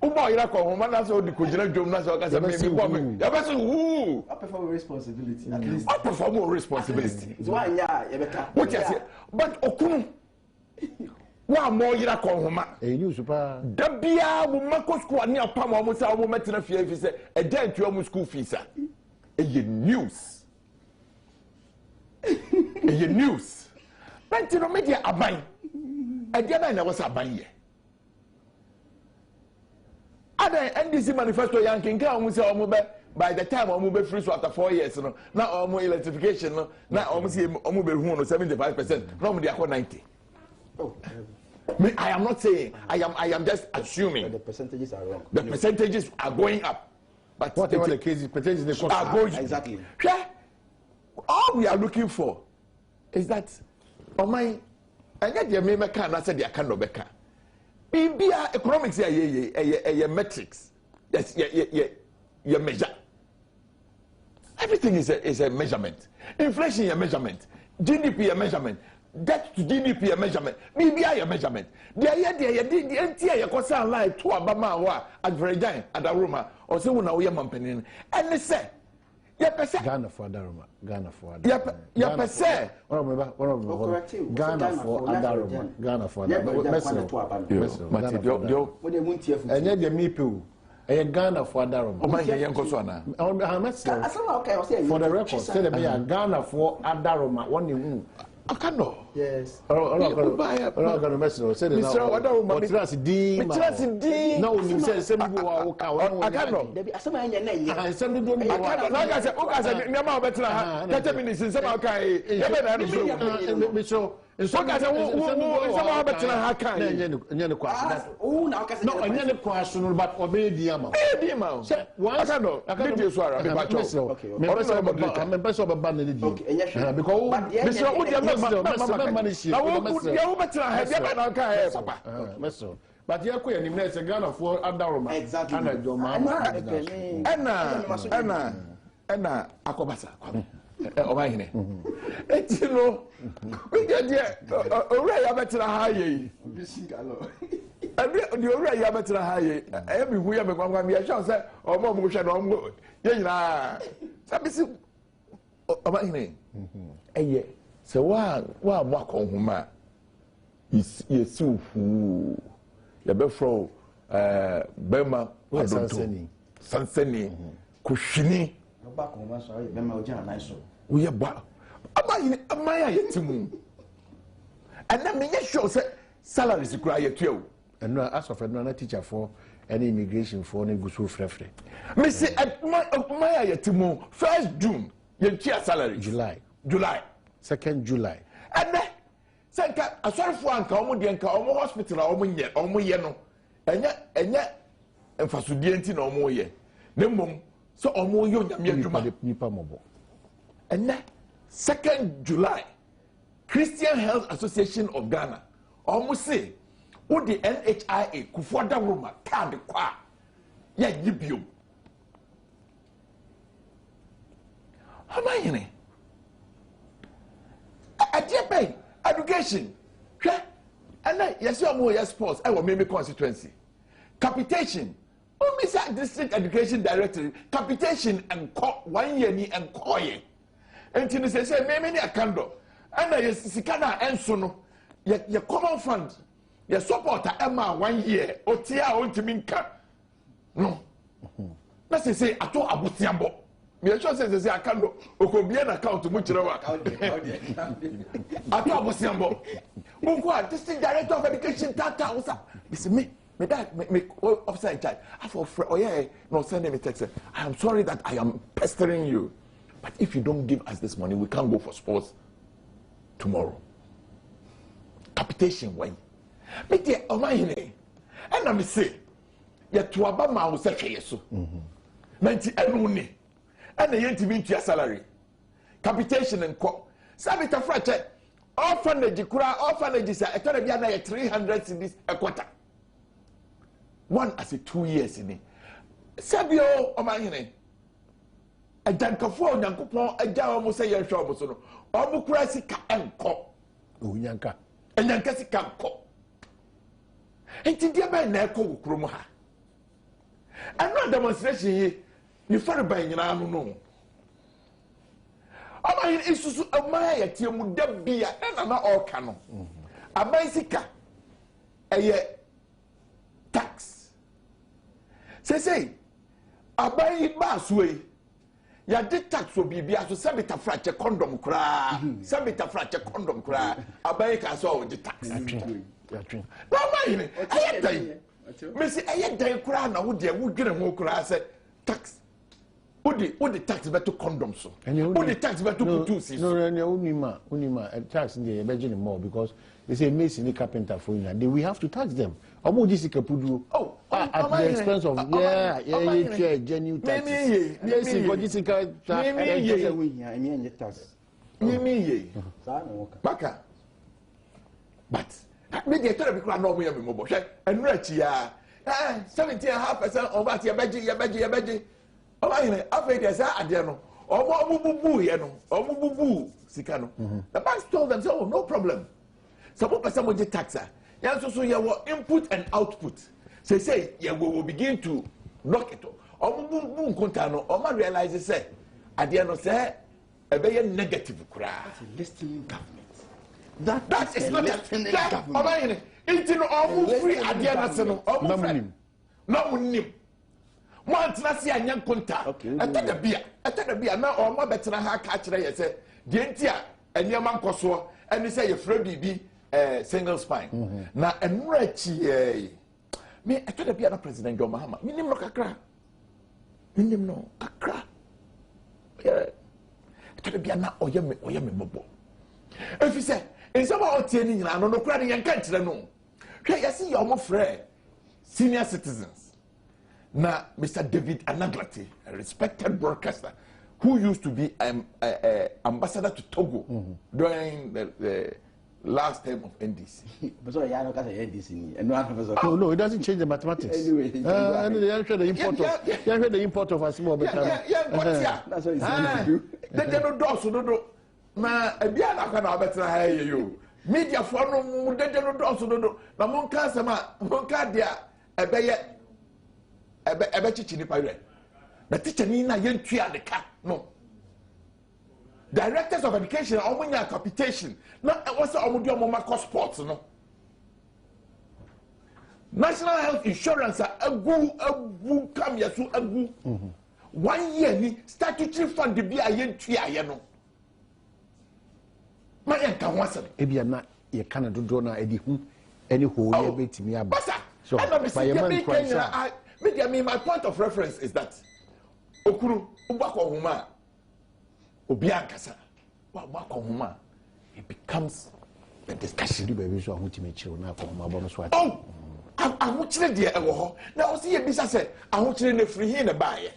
ubo ira ko ho mana so di kogina dwom na so ka se me bo me ya be so who I perform responsibility at least I perform responsibility so why ya beka what you say but okunu wa mo yira ko homa news pa da bia wo mako school ani apam o mo sa wo metena fie fi se e dan tu o school fees e news e news but no media aban e dia na was aban ye ada NDC manifesto yankin ka o mo se o mo be by the time o mo be free so after 4 years no na o mo electrification no na o mo se o mo be hu no 75% na o mo dey akọ 90. Oh, I am not saying. I am just assuming. the percentages are wrong. The percentages are going up, but whatever the case, percentages are going exactly. All we are looking for is that, oh my, I get your name. I said the account of Becca. Bibia economics a metrics. Yes, your measure. Everything is a measurement. Inflation a measurement. GDP a measurement. Debt to GDP a measurement. BBI a measurement. The entire concern like to Obama or Adverjine at Aroma or so now we are mamping. And they say, Ghana for Adaroma. Ghana for Adaroma. Ghana for Adaroma. Ghana for Adaroma. And yet the meeple. Ghana for Adaroma. For the record, say the Ghana for Adaroma. One you. Akano. Yes. Gonna mess it. Say Mr. D. No, you said some people are Akano. so ka se wo so ba betra ha kan enye ne kwaso oh na okay no enye ne kwaso no but obey di ama say once aka no so ara be ba cho me person be ba na di because Mr. Udia you better have ya ba na kan papa meso but you ko yanim na se Ghana for adaroma exactly ana joma ena akobasa o ba hine eti no we get there owura ya betra ha ye the owura ya betra ha ye e bi hu ya be kwangwa ya sha say o mo hwe na o ye nyina sabisi o ba hine eye se wa mo akonhuma yesi fu ya be fro bema adonto sansani kuhwini ba ko ma so be ma oja na so we ya ba amaya yetimu ana me ye sure say salary sikura yetuo and as of no teacher for any immigration for any gusu frefre me say amaya yetimu 1st June yentia salary July 2nd July and senka asorfo anka omo de anka omo hospital omo ye no enya emfasodie nti na omo ye ne mom so omo yo nyame adwuma nipa mobo and 2nd July Christian Health Association of Ghana omo say wo the NHIA kufoda roma card kwa ya yibio amayene adie education and yes omo yes sports I will make constituency capitation Mr. District Education Director, capitation and 1 year ni and koye. And to say, many a candle. And I sikana and sono, your common fund, your support Emma 1 year, or tia on to minka. No. Let's say, I told Abutiambo. Me sure says, I can't go, or could be an account to Mucherawa. I told Abutiambo. Unqua, District Director of Education, Tata, what's up? It's me. Me that me officer in charge. I for oh yeah, no send me text. I am sorry that I am pestering you, but if you don't give us this money, we can't go for sports tomorrow. Capitation why? Me dear, oh my hine. And I say, ya to aba ma wo se hwe so. Menti enu ni. And the yenti mi tua salary. Capitation and co. Sabita frache. Orphanage kura orphanage sa etore bia na 300 cedis a quarter. One as a 2 years in it. Sabio Omahine. A jankafo, Yankupon, a jam say your shop, so Omukrasika and co. Yanka. And Yankasika co. And Tidia by Neko Krumaha. And no demonstration here, you far by your arm no. Omahine is a Maya Tiamu Debia and not all canon. A bicycle. A tax. Say, abai baswe. Ya de tax will be so sabita frache condom cra. Sabita frache condom cra. Abai ka so the tax. No mind. I day. Messi I day cra na wo de wo dwene ho cra say tax. Wo the tax beto condom so. Wo the tax beto kutusi. No, unima tax dey be more because they say mason carpenter for you. We have to tax them. Omo dis kapudu. Oh, at the expense of genuine taxes. Yes, for this tax. Baka. But me dey tell people no we am mo and rich ya. 17.5% of that your budget. Oh, I after they say ade no. Omo bubu ye no. Omo bubu sika no. The banks told them, "Oh, no problem." Some person will get taxa. Yeah, so your input and output. Say, yeah, we will begin to knock it off. Oma realizes say, at the end of say, a very negative cry. That's a listening government. That is not a listening government. It's almost free at the end of the no nim. Once I see a young contact, I tell the beer now or more better than her catch. I say, Dientia, and your man Koso, and you say, your Freddy be. Single spine. Now, and Rechi, me, I told the piano president John Mahama, minimum no kakra. Minimum no kakra. I told the piano, or yummy, bobo. If you say, in some of any no crying and can't know. I see your friend, senior citizens. Now, Mr. David Anaglati, a respected broadcaster, who used to be ambassador to Togo during the last term of NDC. No, it doesn't change the mathematics. Anyway, the import of a small bit. That's what he's saying. Na ebia na na betra ha you media for no de no do no na monka sama monka dia ebe chichi ni pawe na teacher ni na yentua de ka no directors of education omunya capitation na what's omudi omoma sports no national health insurance agu kam yasu agu 1 year ni statutory fund bi ayentua ye no my encounter. Ebiana, you cannot do na edi any whole year bit me about. So, my point of reference is that Okuru, Ubako Huma, Obiankasa, Wabako it becomes a discussion. Oh, I'm watching the air. Now, see a business said, I'm watching the free in a buyer.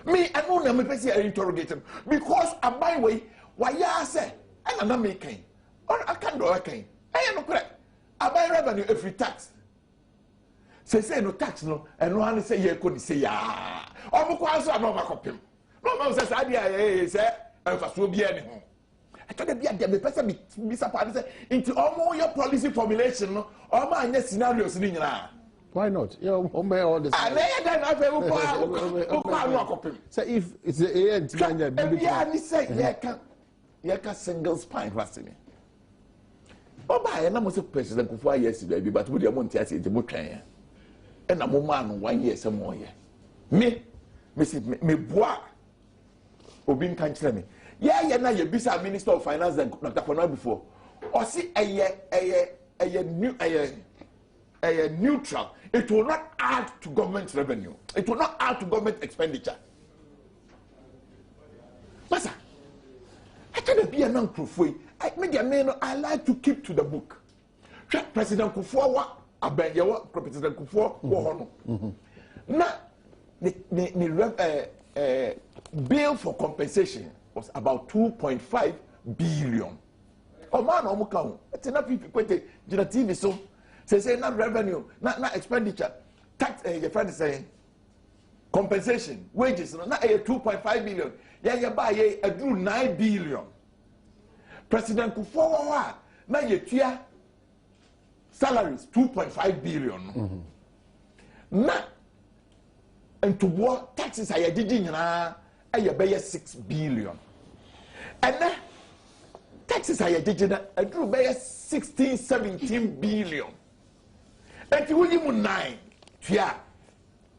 Me, I know I'm a person interrogating because I'm my way. Why, ya say? I'm not making. Or I can't do a cane. I am correct. I buy revenue every tax. Say no tax no, and one say you couldn't say ya. Or because I'm not a copy. No man says idea say and for so be anyhow. I thought the be person be surprised into all your policy formulation no all my scenarios in why not? You all this. I then I say if it's the end say Yaka single spine fasting. Oh, by and almost a president for 4 years, baby, but with your money, I say the Mutrain. And a woman 1 year some more. Me, Mrs. Me bois. Obin can't tell me. Yeah, you're not your business minister of finance than Dr. Kono before. Or see a neutral. It will not add to government revenue. It will not add to government expenditure. Masa. I cannot be an uncle for you. I like to keep to the book. President Kufuor, President Kufuor, now the bill for compensation was about 2.5 billion. Oh man, Omukau, it's enough people quite TV so say not revenue, not expenditure, tax. Your friend is saying compensation, wages, not 2.5 billion. Yeah, buy a drew 9 billion. President Kufuor, now you salaries 2.5 billion. Now, and to what taxes I did in I pay 6 billion. And then taxes I did in I drew by 16, 17 billion. And you will 9. Yeah,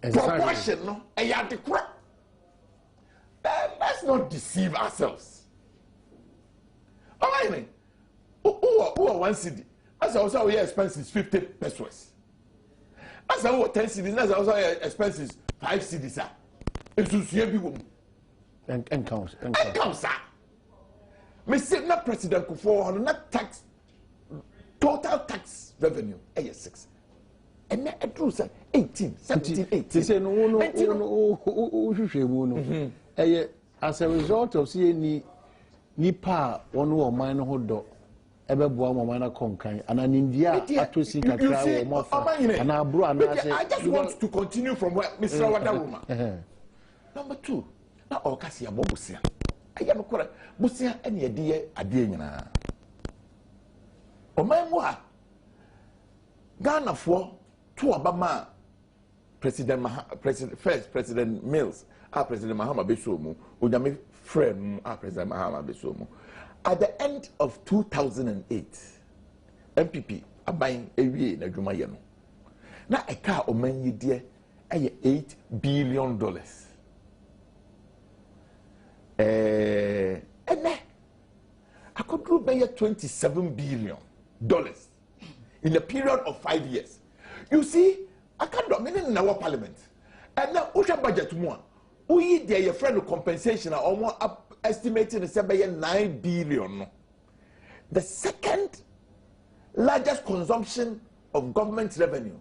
proportion, no, I had to crap. Let's not deceive ourselves. I mean, who are 1 city? As I also hear expenses 50 pesos. As I was 10 cities, as I also hear expenses 5 cities. It's to see everyone. And counts. Sir. Mr. Not President Kufuor, not tax, total tax revenue, 6. And now it was 18, 17, 18. They say no. As a result of seeing nipa one or mine hodo, ebe boa mama na konkan, and an India atosi kakra or more. And our bro and I just want to continue from where Mr. Wadaruma. Number 2, now Okasia Bobusia. I am correct. Busia and your dear Adina. O my moi Ghana for 2 Obama President Mills. President Mahama Besomu, Udami friend, President Mahama Besomu. At the end of 2008, MPP are buying a year in a Jumayano. Now a car o man ye dear, $8 billion. And I could do by $27 billion in a period of 5 years. You see, I can't dominate in our parliament. And now, Ocean budget more. We there your friend of compensation are almost estimating the 9 billion. the second largest consumption of government revenue,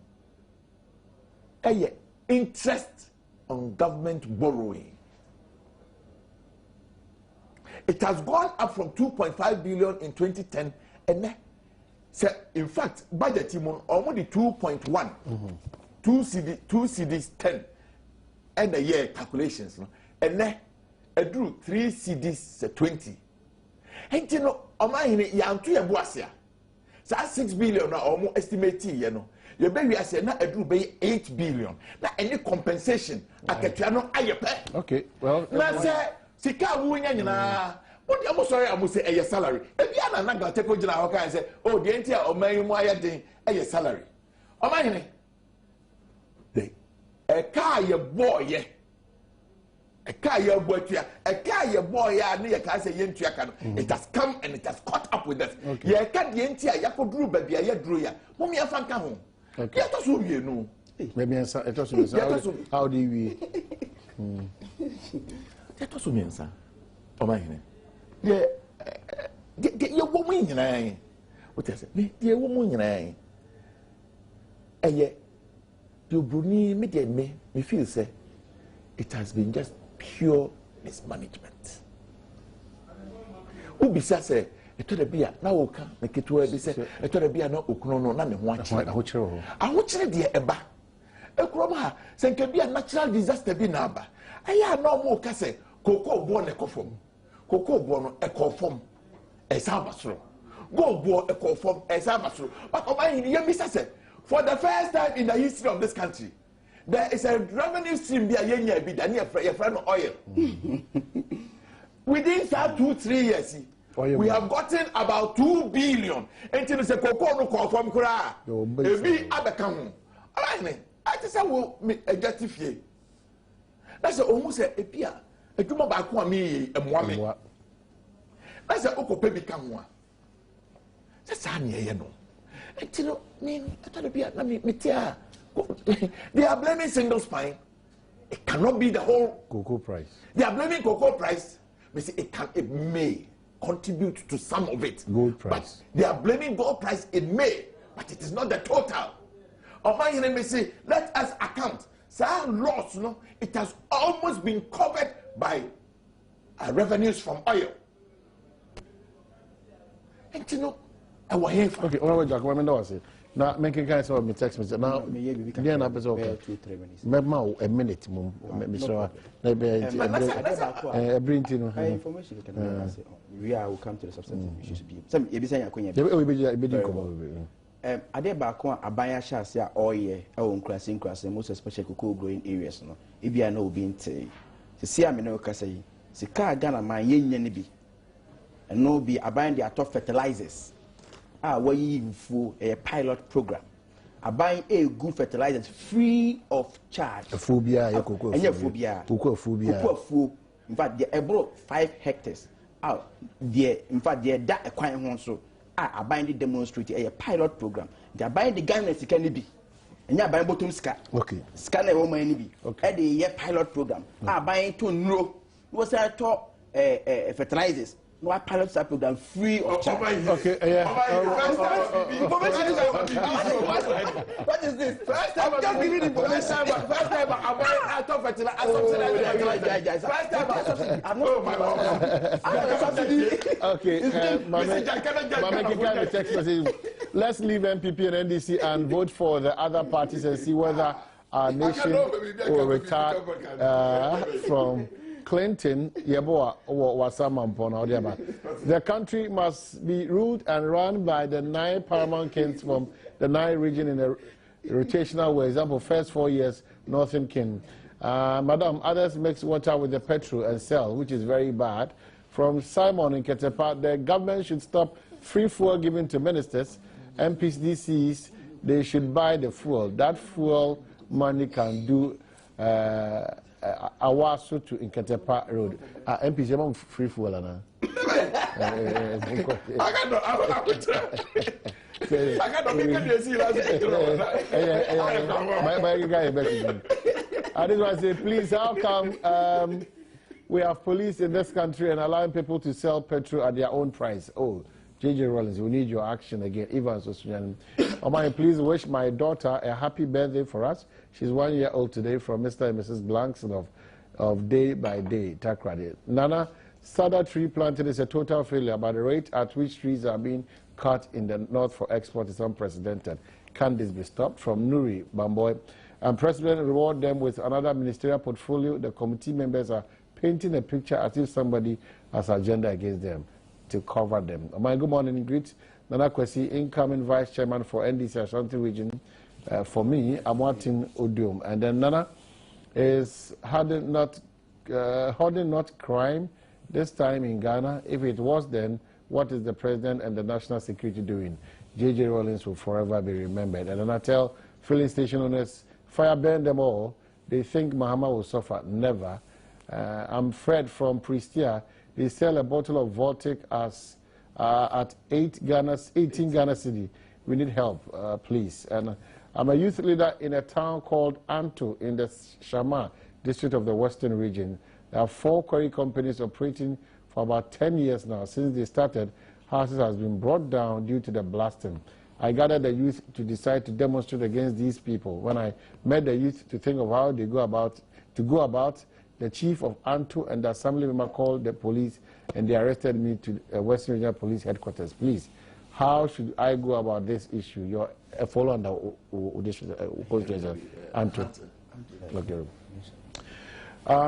interest on government borrowing. It has gone up from 2.5 billion in 2010, and in fact, budget only 2.1, 2 CDs 10, and a year calculations, and then drew 3 CDs 20. And you know, Omahini Yantu Yabuasia, so 6 billion or more estimated, you know. Your baby, I said, not a drew by 8 billion. Now, any compensation, I can ayepe. Okay, well, now say, Sika Wunyana. What do you sorry? I must say a salary. If you are not going to take on and say, oh, the entire or my thing, a salary. Oh, my a car, your boy, a car, your boy, a car, your boy, near Casa Yentia. It has come and it has caught up with us. Yeah, can't the entire Yako drew, baby, I drew ya. Whom you have come home. Let us whom you know. Maybe how do we? Let us whom, sir. Oh, my. The woman in I. What is it? The woman in I. And yet, you Bruni me feel say it has been just pure mismanagement. Who besides say it to the beer now can make it where they say it to the beer no okuno none one. I watch it dear Eba. A croma, say can be a natural disaster be naba. I have no more case, cocoa born a coffin. Cocoa born a coffin. A sabasro. Go born a coffin, a sabasro. But oh my, you miss us. For the first time in the history of this country, there is a revenue stream be a year be done your friend oil. Within 2-3 years, we have gotten about 2 billion. Until it's a cocoa no call from Kura. A big abacam. I just will a justify. That's almost a peer. A juma back one me and one. That's a oko baby come one. That's a near, you know. And you know, I thought be they are blaming single spine. It cannot be the whole cocoa price. They are blaming cocoa price. It may contribute to some of it. Gold price. But they are blaming gold price. It may, but it is not the total. Or my enemy say, let us account. So our loss, it has almost been covered by revenues from oil. And you know, okay, Jack, what I now making kind of me text message now. Yeah, na person okay. 2-3 minutes. Maybe a minute, Mr. Maybe bring information can we will come to the substantive issues. Some ebisa yakonya. Ade ba ko abanya shase a oye e won krase most especially cocoa growing areas no. Ebia na obi nte. Se sia me no kasa yi. Se ka Ghana man yenya ne bi. No be abanya the top fertilizers. Where you for a pilot program. Buying a good fertilizers free of charge. A phobia, and your phobia. In fact, they're about 5 hectares out there. In fact, they're that acquiring one so buying the demonstrate a pilot program. They're buying the gunners it can be. And you're buying bottom scan. Okay. Scanner woman be. Okay. At the year pilot program. Buying to know what's I thought fertilizers. No pilot program free of charge. Okay, yeah. What is this? First time I'm just giving information. First time I'm buying out of fertilizer. First time I'm not subsidy. Okay, Mama, text message. Let's leave MPP and NDC and vote for the other parties and see whether our nation will retire from Clinton, the country must be ruled and run by the 9 paramount kings from the 9 region in a rotational way. Example, first 4 years, Northern King. Madam, others mix water with the petrol and sell, which is very bad. From Simon in Ketepa, the government should stop free fuel given to ministers. MPs, DCs, they should buy the fuel. That fuel money can do Awaso to Inketepa Road. MPs, you want free fuel, Anna? I just want to say, please, how come we have police in this country and allowing people to sell petrol at their own price? Oh, JJ Rollins, we need your action again. Evans Osunyan. Omai, please wish my daughter a happy birthday for us. She's 1 year old today from Mr. and Mrs. Blankson of Day by Day, Takrady. Nana, cedar tree planting is a total failure, but the rate at which trees are being cut in the north for export is unprecedented. Can this be stopped? From Nuri Bamboy. And President reward them with another ministerial portfolio. The committee members are painting a picture as if somebody has agenda against them to cover them. My good morning, greet Nana Kwesi, incoming vice chairman for NDC Ashanti region. For me, I'm wanting Adom. And then Nana is hardened not crime this time in Ghana. If it was, then what is the president and the national security doing? JJ Rollins will forever be remembered. And then I tell filling station owners, fire burn them all. They think Mahama will suffer. Never. I'm Fred from Prestia. They sell a bottle of Voltic as at 18 Ghana cedi. We need help, please. And I'm a youth leader in a town called Anto in the Shama district of the Western region. There are 4 quarry companies operating for about 10 years now. Since they started, houses has been brought down due to the blasting. I gathered the youth to decide to demonstrate against these people. When I met the youth to think of how they go about, the chief of Anto and the assembly member called the police and they arrested me to Western Regional Police Headquarters. Please, how should I go about this issue? You're a follow on the Anto.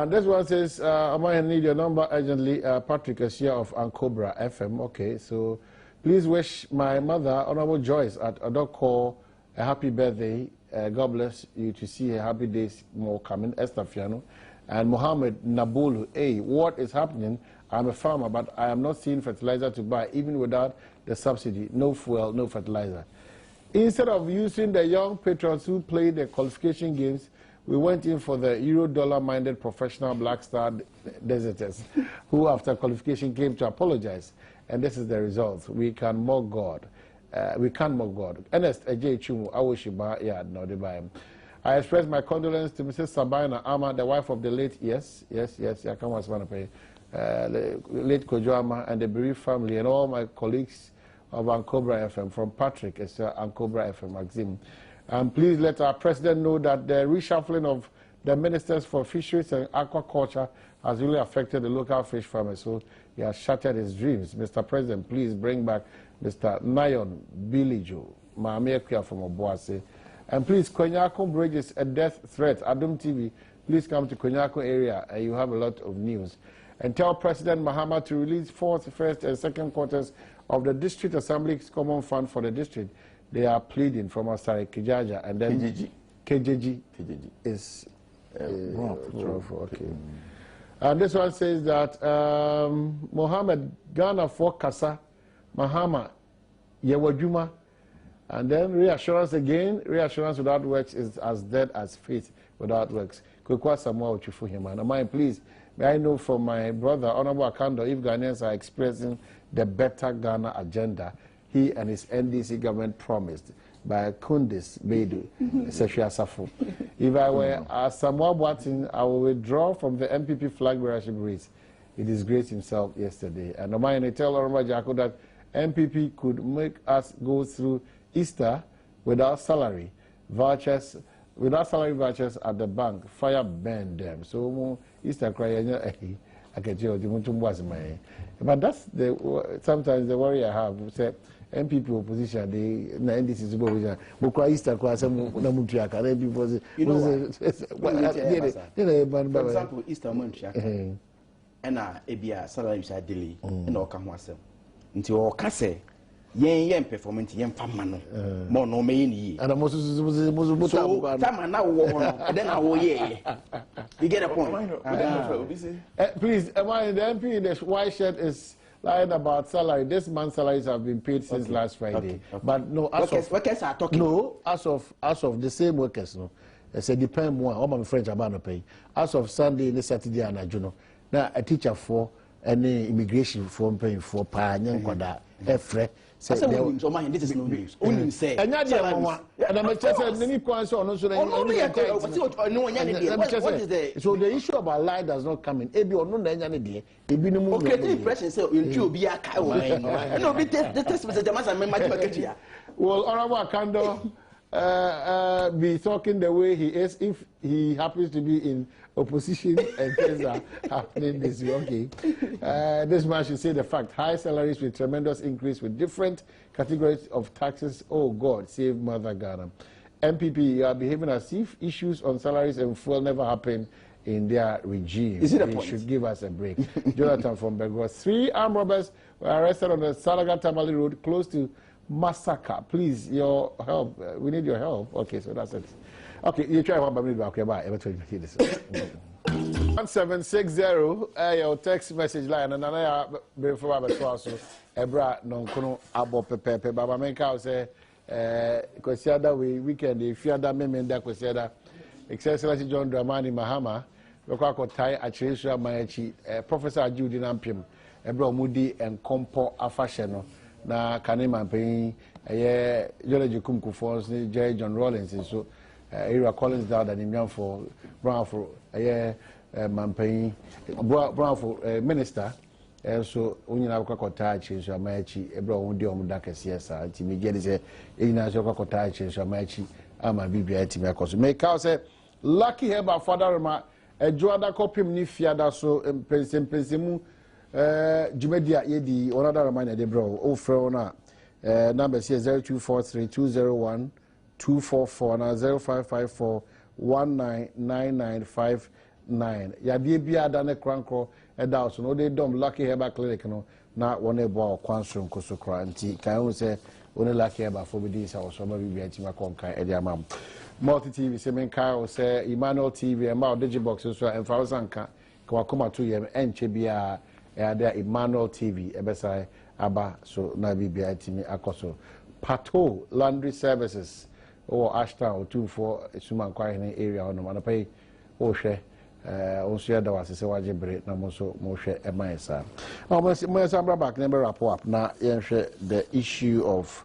This one says, I need your number urgently. Patrick Asia of Ancobra FM. Okay, so please wish my mother, Honorable Joyce at Odoko, a happy birthday. God bless you to see a happy days more coming. Esther Fiano. And Mohammed Nabulu, hey, what is happening? I'm a farmer, but I am not seeing fertilizer to buy, even without the subsidy. No fuel, no fertilizer. Instead of using the young patrons who play the qualification games, we went in for the Euro-dollar-minded professional Black Star deserters, who after qualification came to apologize. And this is the result. We can mock God. We can't mock God. Ernest Ejay Chumu, Awoshiba, yeah, no, they buy him. I express my condolence to Mrs. Sabina Ama, the wife of the late, yes, I can't want to pay, late Kojo Ama and the bereaved family and all my colleagues of Ancobra FM, from Patrick, it's Ancobra FM, Maxim. Please let our president know that the reshuffling of the ministers for fisheries and aquaculture has really affected the local fish farmers, so he has shattered his dreams. Mr. President, please bring back Mr. Nayon Bilijo, Maame Ekwia from Obuasi. And please, Konyako Bridge is a death threat. Adom TV, please come to Konyako area and you have a lot of news. And tell President Mahama to release 4th, 1st, and 2nd quarters of the District Assembly's Common Fund for the district. They are pleading from Asari Kijaja and then KJG is okay. And this one says that Mohammed Ghana for Kasa Mahama Yewajuma. And then reassurance again. Reassurance without works is as dead as faith without works. Kwekwa Samuel Chufuhima. And please, may I know from my brother, Honorable Akando, if Ghanaians are expressing the better Ghana agenda he and his NDC government promised by Kundis Bedu, Sefia Safo. If I were Samuel Boatin, I will withdraw from the MPP flag bearership race. He disgraced himself yesterday. And I tell Honorable Jacko that MPP could make us go through Easter without salary vouchers at the bank. Fire burn them. So Easter cry but that's the sometimes the worry I have. Say MPP opposition, the NDC opposition, but cry Easter cry some namutriaka. For example, Easter montriaka. And ebia salary is delay. And all come until all kase. Yen performance yen famano more no me and almost so time now then I will you get a point. Please, am I the MP in the white shirt is lying about salary? This month's salaries have been paid since last Friday. Okay. But no, workers are talking. No, as of the same workers, no. It's a depend more. All my friends are about to pay. As of Sunday, the Saturday, and I now a teacher for any immigration form paying for Panya Kwada, Efre. Say this is no news. Only say. And I'm so the issue about lie does not come in. Okay, the impression say you be a cow. No, be test message the man well, Honorable Kando be talking the way he is if he happens to be in opposition and things are happening this way. Okay. This man should say the fact. High salaries with tremendous increase with different categories of taxes. Oh God, save Mother Ghana. MPP, you are behaving as if issues on salaries and fuel never happen in their regime. Is it a they point? Should give us a break. Jonathan from Begros. 3 armed robbers were arrested on the Salaga Tamale Road close to Massacre. Please, your help. We need your help. Okay, so that's it. Okay, you try one minute. Okay, bye. 1760. Your text message line and I before I was Ebra non kono abo pepe. Baba menka say kwesiada we weekend if you ada memenda kwesiada. Excellency John Dramani Mahama. Lokwa kotai achirisha mayachi. Professor Ajudi Nampim. Ebra Mudi and Kompo Afashe no. Na kanema mpeni George Kumkufons ni Jerry John Rollins so Ira Collins dad and him for Brown for mampeni Brown for minister so unyina kwa kota chinso amachi ebra won di omda kese sa nti me gede se ina so kwa kota chinso amachi ama bibia ati me akoso me ka say lucky heba father ma ejoada kopim ni fiada so pensemu Jumedia Yedi, another reminder, de bro. Oh, Frona, number here 0243-201-244 now 0554-199959. Yadi Bia Dane Cranko, Edawson, no, they don't lucky heba clinic, no, not one able Quansum Kosokra, and T. Can say only lucky heba for this house, so maybe at Timaconca, Ediamam. Multi TV, Semen Kyle say Emmanuel TV, and Mount Digibox, and Farazanka, Kawakuma 2 years, and Chebia. There Emmanuel TV ebesai aba so na bibia timi akoso Pato Laundry Services or Ashtown 24 Suman Kwahine area on no pay o hwe onso ya da wasese waje bre na mo so mo hwe e man sa mo sambra back number wrap up na yen hwe the issue of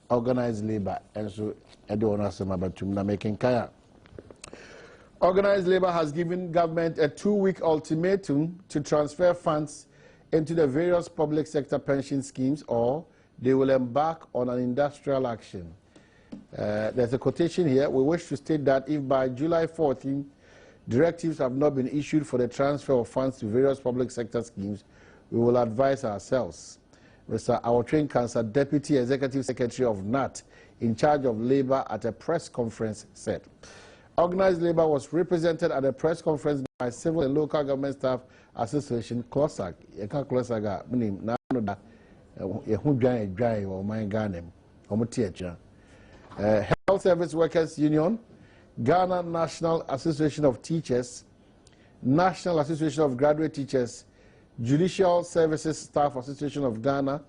organized labor and so edo ona sema batum na making kaya. Organized labor has given government a 2-week ultimatum to transfer funds into the various public sector pension schemes or they will embark on an industrial action. There's a quotation here. We wish to state that if by July 14, directives have not been issued for the transfer of funds to various public sector schemes, we will advise ourselves. Mr. Awotrin Cancer, Deputy Executive Secretary of NAT, in charge of labor at a press conference, said. Organized labor was represented at a press conference by Civil and Local Government Staff Association, CLOSAG. Health Service Workers Union, Ghana National Association of Teachers, National Association of Graduate Teachers, Judicial Services Staff Association of Ghana,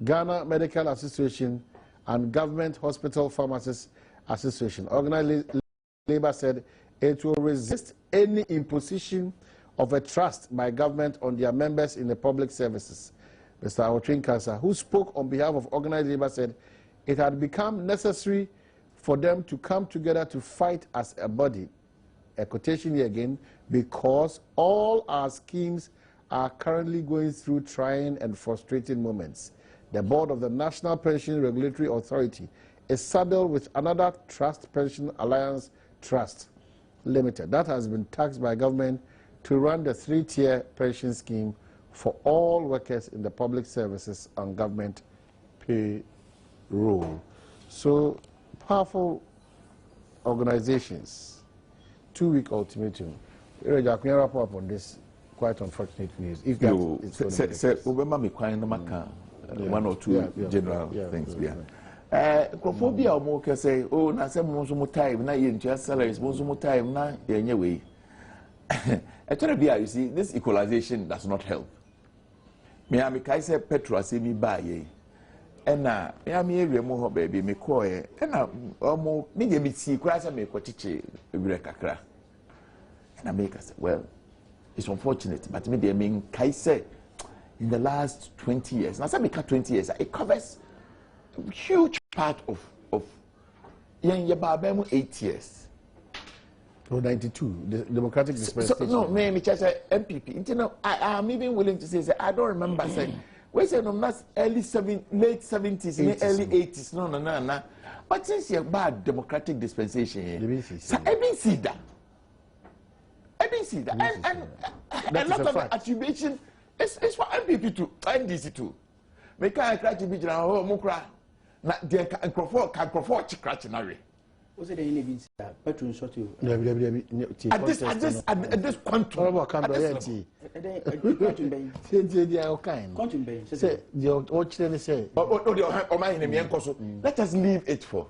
Ghana Medical Association, and Government Hospital Pharmacists Association. Organized Labor said it will resist any imposition of a trust by government on their members in the public services. Mr. Awotrin Cancer, who spoke on behalf of Organized Labor, said it had become necessary for them to come together to fight as a body. A quotation here again, because all our schemes are currently going through trying and frustrating moments. The board of the National Pension Regulatory Authority is saddled with another trust, Pension Alliance Trust Limited, that has been taxed by government to run the 3-tier pension scheme for all workers in the public services on government payroll. So, powerful organizations, 2-week ultimatum. Can you wrap up on this quite unfortunate news? If that is one or two general things. Crophobia or more can say, oh, na some more time, na yen just salaries, more time, na yen way. You see, this equalization does not help. Me am Kaise Petra see me buy and na me am area more baby me coy and na almost me see crash me quatiche kakra. And I make us well, it's unfortunate, but me they mean Kaise in the last 20 years. Now, some 20 years, it covers a huge part of 8 years. Oh, 92, the Democratic dispensation. So, no, me just say MPP. You know, I'm even willing to say I don't remember saying. We say no, that's late 70s, early 80s. No. But since you're bad Democratic dispensation, I didn't see that. And a lot of attribution is for MPP too, NDC too. Make I cry to be general, Mukra, not the Crawford Chicratchinary. Was it any bit that Petron shot you? At this quantum, let us leave it for.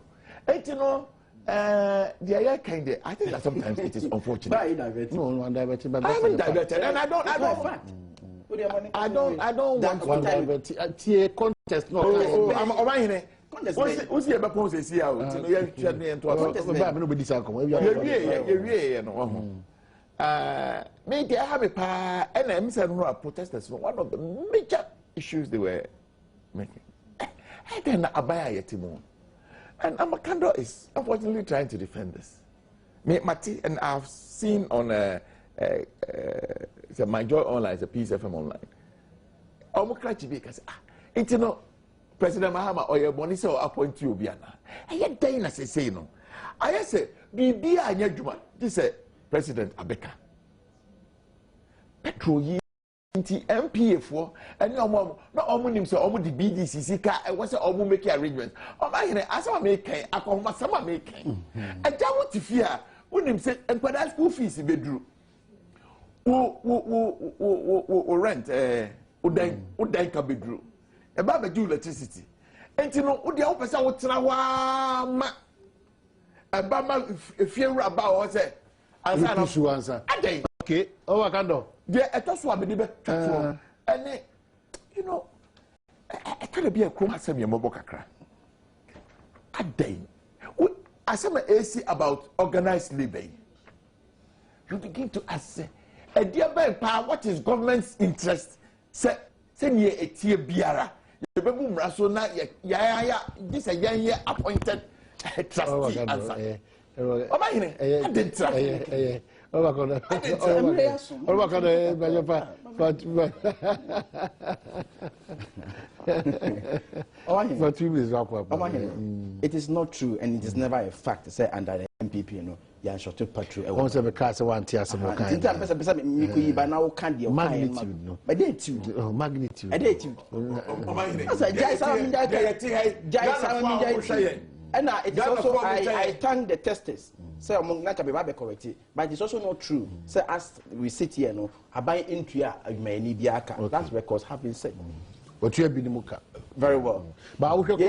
And you know, the other kind, I think that sometimes it is unfortunate. No, I'm diverted, but I haven't diverted, and I don't want to divert. Contest, no. I'm what's the about say here? Maybe I have a pa and I'm protesters. One of the major issues they were making. I then abaya yetimo. And Amakando is unfortunately trying to defend this. Mati, and I've seen on my joy online, it's a PSFM online. Omokrachi because it's no President Mahama or your money so appoint you biana. I had done as I say no. I say be a juma. This is President Abeka. Petro MPA4 and no more, not almost so almost the BDCC car. I was almost making arrangements. Oh, my, as I make I call my summer making. I don't want to fear when him said, and but that school fees in bedroom. Who rent Udanka bedroom. About the electricity. And you know, the opposite would trawa. About if you're about what say, answer. Okay, oh, I can do. Yeah, I thought so. And you know, I can't be a chroma semi mobile kakra. A day. I said my AC about organized labor. You begin to ask, a dear man, what is government's interest? Say near a tier biara. You be boom rasona ya this a young appointed trustee answer. Oh my I didn't try. Oh my God! Oh my God! It is not true, and it is never a fact. Say under the MPP, you know, you are short of patrol. Once every class one tier some kind. But now can't be magnitude. No, but they too. Magnitude. I did too. And it is also I thank the testers. Say among not be corrected, but it's also not true. Say as we sit here, no, I buy into ya many biaka. That's because have been said. But you have been muka very well. But we can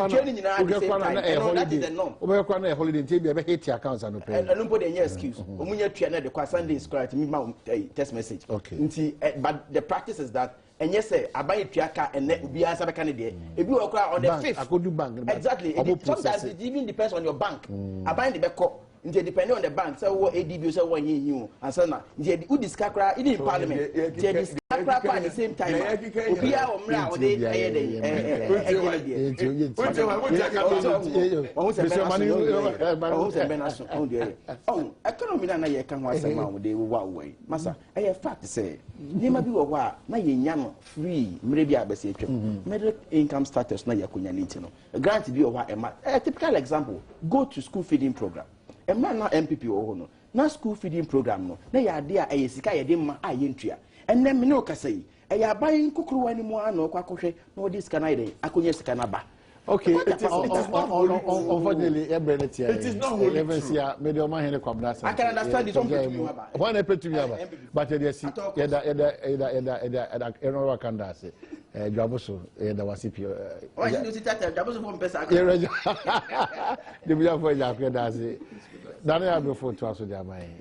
holiday table hate your accounts and pay. And I don't put any excuse. The Sunday is correct. Me text message. Okay. But the practice is that. And yes, sir, I buy a triaka and let be answer candidate. If you are on the 5th, I could do bank. Exactly. Sometimes it even depends on your bank. I buy the back up. Depending on the bank, so what ADB so one year and so now. Who discuss in Parliament? Discuss at the same time. We are on oh, economy na ye kan wa say ma wo dey wo away. Masa, I fact say, never be wa na ye nya free mre bi abese atwam. Middle income status na yakonya nti no. Grant bi o wa a typical example, go to school feeding program. A man na MPP o no na school feeding program no na ya de a yesika ye de ma a ye ntua enne me no kasa yi e ya ban kokoro wani mu ana okwa kohwe na odi sika na ide akonya sika na ba. Okay, unfortunately, it is not holy true. I can understand this. One pay to me, but you see, Enola Kandase, Jaboso, the Wasipio. Why did you sit at Jaboso from Pesa? The Villa for Jack, Daniel before to us with their mind.